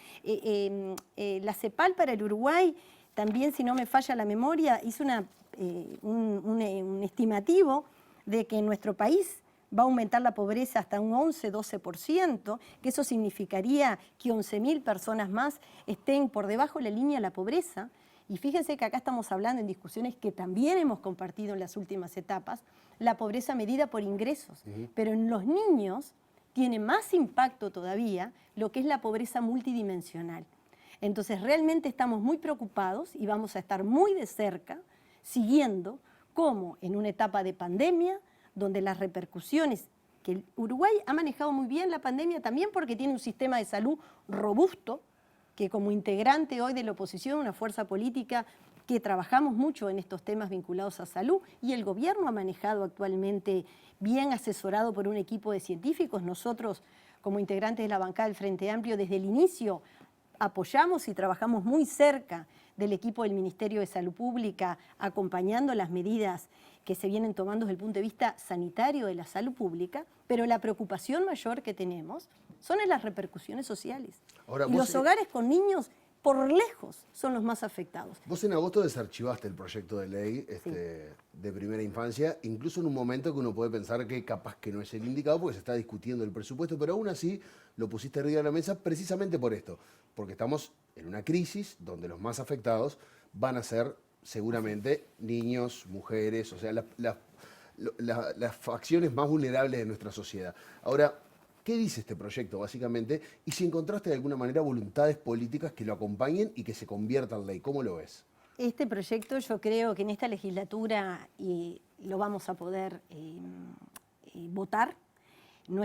E: la CEPAL para el Uruguay, también si no me falla la memoria, hizo un estimativo de que en nuestro país va a aumentar la pobreza hasta un 11-12%, que eso significaría que 11.000 personas más estén por debajo de la línea de la pobreza. Y fíjense que acá estamos hablando en discusiones que también hemos compartido en las últimas etapas, la pobreza medida por ingresos. Pero en los niños tiene más impacto todavía lo que es la pobreza multidimensional. Entonces realmente estamos muy preocupados y vamos a estar muy de cerca siguiendo cómo en una etapa de pandemia, donde las repercusiones, que Uruguay ha manejado muy bien la pandemia también porque tiene un sistema de salud robusto, que como integrante hoy de la oposición, una fuerza política que trabajamos mucho en estos temas vinculados a salud, y el gobierno ha manejado actualmente bien asesorado por un equipo de científicos. Nosotros, como integrantes de la bancada del Frente Amplio, desde el inicio apoyamos y trabajamos muy cerca del equipo del Ministerio de Salud Pública, acompañando las medidas que se vienen tomando desde el punto de vista sanitario de la salud pública, pero la preocupación mayor que tenemos son en las repercusiones sociales.
A: Ahora,
E: y los hogares con niños, por lejos, son los más afectados.
A: Vos en agosto desarchivaste el proyecto de ley de primera infancia, incluso en un momento que uno puede pensar que capaz que no es el indicado porque se está discutiendo el presupuesto, pero aún así lo pusiste arriba de la mesa precisamente por esto, porque estamos en una crisis donde los más afectados van a ser seguramente niños, mujeres, o sea, las facciones más vulnerables de nuestra sociedad. Ahora, ¿qué dice este proyecto básicamente? Y si encontraste de alguna manera voluntades políticas que lo acompañen y que se convierta en ley, ¿cómo lo ves?
E: Este proyecto yo creo que en esta legislatura lo vamos a poder votar. Lo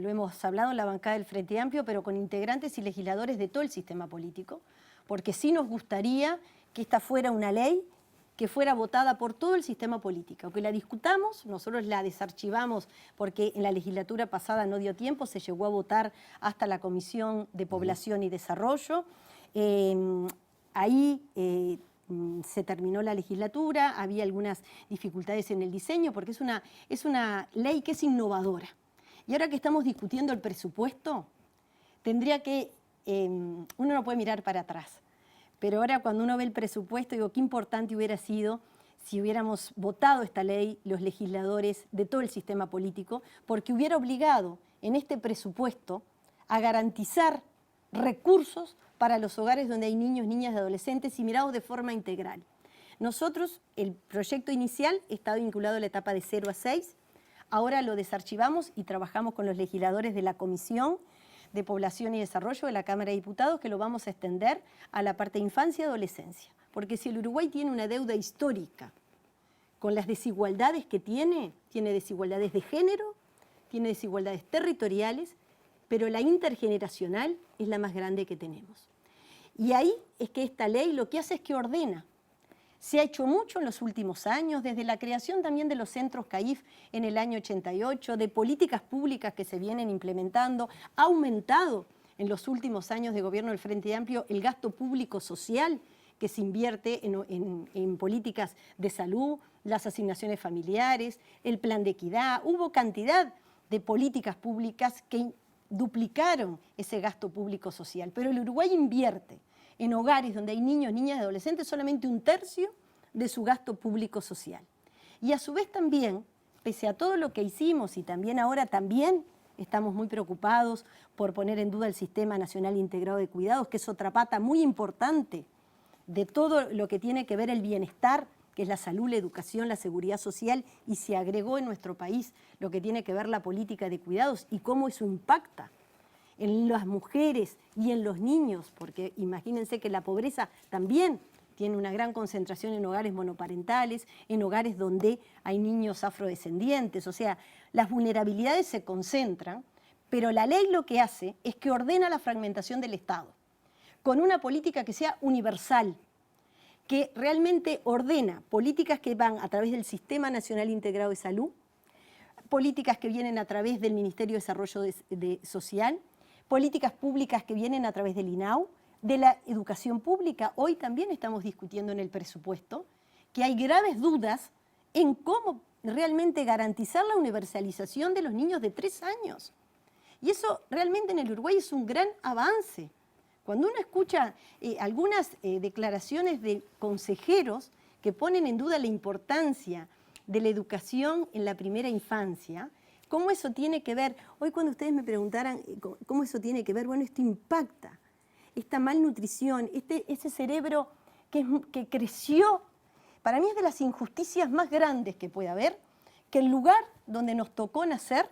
E: hemos hablado en la bancada del Frente Amplio, pero con integrantes y legisladores de todo el sistema político, porque sí nos gustaría que esta fuera una ley que fuera votada por todo el sistema político, que la discutamos, nosotros la desarchivamos porque en la legislatura pasada no dio tiempo, se llegó a votar hasta la Comisión de Población y Desarrollo. Ahí se terminó la legislatura, había algunas dificultades en el diseño porque es una ley que es innovadora. Y ahora que estamos discutiendo el presupuesto, tendría que, uno no puede mirar para atrás, pero ahora cuando uno ve el presupuesto, digo, qué importante hubiera sido si hubiéramos votado esta ley los legisladores de todo el sistema político, porque hubiera obligado en este presupuesto a garantizar recursos para los hogares donde hay niños, niñas y adolescentes y mirados de forma integral. Nosotros, el proyecto inicial está vinculado a la etapa de 0 a 6, ahora lo desarchivamos y trabajamos con los legisladores de la Comisión de Población y Desarrollo de la Cámara de Diputados, que lo vamos a extender a la parte de infancia y adolescencia. Porque si el Uruguay tiene una deuda histórica con las desigualdades que tiene desigualdades de género, tiene desigualdades territoriales, pero la intergeneracional es la más grande que tenemos. Y ahí es que esta ley lo que hace es que ordena. Se ha hecho mucho en los últimos años, desde la creación también de los centros CAIF en el año 88, de políticas públicas que se vienen implementando. Ha aumentado en los últimos años de gobierno del Frente Amplio el gasto público social que se invierte en políticas de salud, las asignaciones familiares, el plan de equidad. Hubo cantidad de políticas públicas que duplicaron ese gasto público social. Pero el Uruguay invierte en hogares donde hay niños, niñas y adolescentes solamente 1/3 de su gasto público social. Y a su vez también, pese a todo lo que hicimos y también ahora también estamos muy preocupados por poner en duda el Sistema Nacional Integrado de Cuidados, que es otra pata muy importante de todo lo que tiene que ver el bienestar, que es la salud, la educación, la seguridad social, y se agregó en nuestro país lo que tiene que ver la política de cuidados y cómo eso impacta en las mujeres y en los niños, porque imagínense que la pobreza también tiene una gran concentración en hogares monoparentales, en hogares donde hay niños afrodescendientes, o sea, las vulnerabilidades se concentran, pero la ley lo que hace es que ordena la fragmentación del Estado, con una política que sea universal, que realmente ordena políticas que van a través del Sistema Nacional Integrado de Salud, políticas que vienen a través del Ministerio de Desarrollo Social, políticas públicas que vienen a través del INAU, de la educación pública. Hoy también estamos discutiendo en el presupuesto que hay graves dudas en cómo realmente garantizar la universalización de los niños de 3 años. Y eso realmente en el Uruguay es un gran avance. Cuando uno escucha algunas declaraciones de consejeros que ponen en duda la importancia de la educación en la primera infancia, ¿cómo eso tiene que ver? Hoy cuando ustedes me preguntaran cómo eso tiene que ver, bueno, esto impacta. Esta malnutrición, ese cerebro que creció, para mí es de las injusticias más grandes que puede haber, que el lugar donde nos tocó nacer,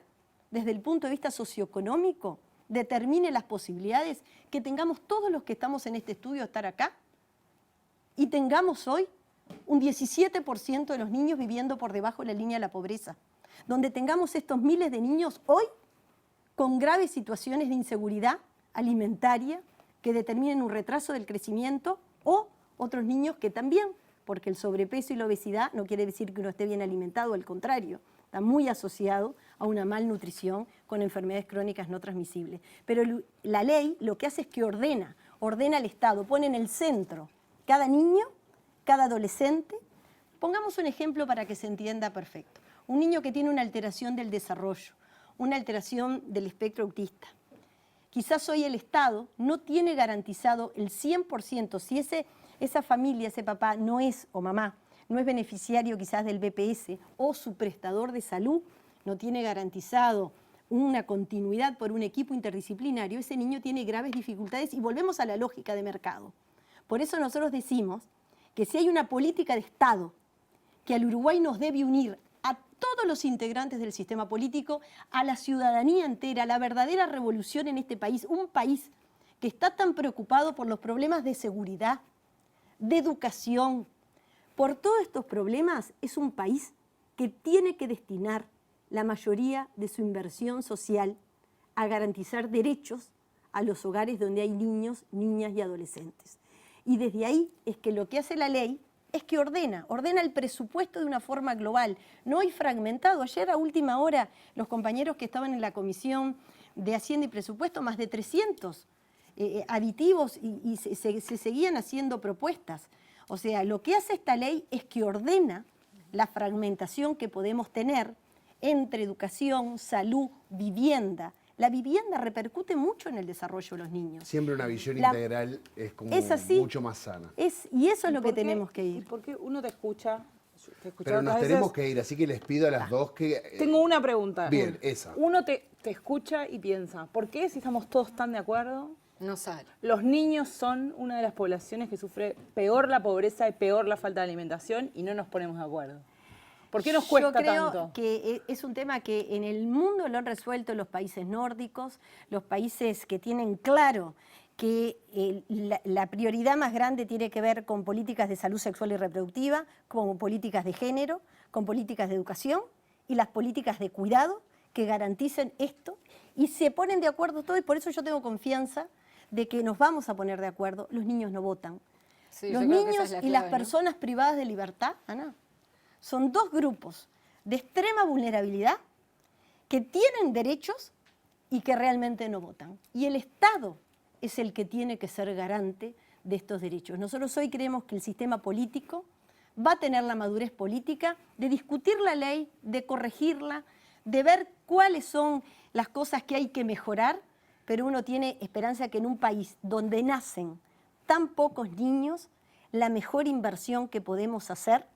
E: desde el punto de vista socioeconómico, determine las posibilidades que tengamos todos los que estamos en este estudio estar acá y tengamos hoy un 17% de los niños viviendo por debajo de la línea de la pobreza, donde tengamos estos miles de niños hoy con graves situaciones de inseguridad alimentaria que determinen un retraso del crecimiento, o otros niños que también, porque el sobrepeso y la obesidad no quiere decir que uno esté bien alimentado, al contrario, está muy asociado a una malnutrición con enfermedades crónicas no transmisibles. Pero la ley lo que hace es que ordena al Estado, pone en el centro cada niño, cada adolescente. Pongamos un ejemplo para que se entienda perfecto. Un niño que tiene una alteración del desarrollo, una alteración del espectro autista. Quizás hoy el Estado no tiene garantizado el 100%, si esa familia, ese papá no es, o mamá, no es beneficiario quizás del BPS, o su prestador de salud no tiene garantizado una continuidad por un equipo interdisciplinario, ese niño tiene graves dificultades, y volvemos a la lógica de mercado. Por eso nosotros decimos que si hay una política de Estado que al Uruguay nos debe unir a todos los integrantes del sistema político, a la ciudadanía entera, a la verdadera revolución en este país, un país que está tan preocupado por los problemas de seguridad, de educación, por todos estos problemas, es un país que tiene que destinar la mayoría de su inversión social a garantizar derechos a los hogares donde hay niños, niñas y adolescentes. Y desde ahí es que lo que hace la ley es que ordena el presupuesto de una forma global, no hay fragmentado. Ayer a última hora los compañeros que estaban en la Comisión de Hacienda y Presupuesto, más de 300 aditivos, y se seguían haciendo propuestas. O sea, lo que hace esta ley es que ordena la fragmentación que podemos tener entre educación, salud, vivienda. La vivienda repercute mucho en el desarrollo de los niños.
A: Siempre una visión integral es como mucho más sana.
E: Y eso es lo que tenemos que ir.
S: Porque uno te escucha.
A: Pero nos tenemos que ir, así que les pido a las dos que...
S: Tengo una pregunta.
A: Bien, esa.
S: Uno te escucha y piensa, ¿por qué si estamos todos tan de acuerdo?
E: No sale.
S: Los niños son una de las poblaciones que sufre peor la pobreza y peor la falta de alimentación, y no nos ponemos de acuerdo. ¿Por qué nos cuesta tanto?
E: Yo creo que es un tema que en el mundo lo han resuelto los países nórdicos, los países que tienen claro que la prioridad más grande tiene que ver con políticas de salud sexual y reproductiva, con políticas de género, con políticas de educación y las políticas de cuidado que garanticen esto, y se ponen de acuerdo todos, y por eso yo tengo confianza de que nos vamos a poner de acuerdo. Los niños no votan.
B: Sí,
E: los niños y las personas privadas de libertad, Ana, son dos grupos de extrema vulnerabilidad que tienen derechos y que realmente no votan. Y el Estado es el que tiene que ser garante de estos derechos. Nosotros hoy creemos que el sistema político va a tener la madurez política de discutir la ley, de corregirla, de ver cuáles son las cosas que hay que mejorar, pero uno tiene esperanza que en un país donde nacen tan pocos niños, la mejor inversión que podemos hacer,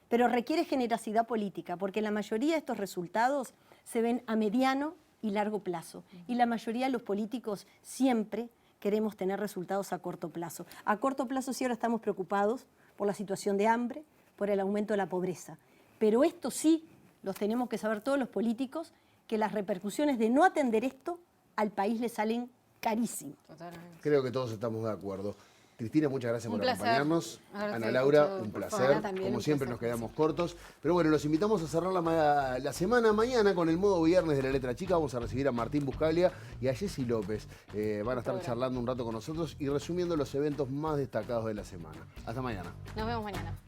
E: pero requiere generosidad política, porque la mayoría de estos resultados se ven a mediano y largo plazo. Y la mayoría de los políticos siempre queremos tener resultados a corto plazo. A corto plazo sí ahora estamos preocupados por la situación de hambre, por el aumento de la pobreza. Pero esto sí los tenemos que saber todos los políticos, que las repercusiones de no atender esto al país le salen carísimos.
A: Creo que todos estamos de acuerdo. Cristina, muchas gracias por acompañarnos.
B: Ana
A: Laura, un placer. Como siempre nos quedamos cortos. Pero bueno, los invitamos a cerrar la semana mañana con el modo viernes de La Letra Chica. Vamos a recibir a Martín Buscaglia y a Jessy López. Van a estar charlando un rato con nosotros y resumiendo los eventos más destacados de la semana. Hasta mañana.
B: Nos vemos mañana.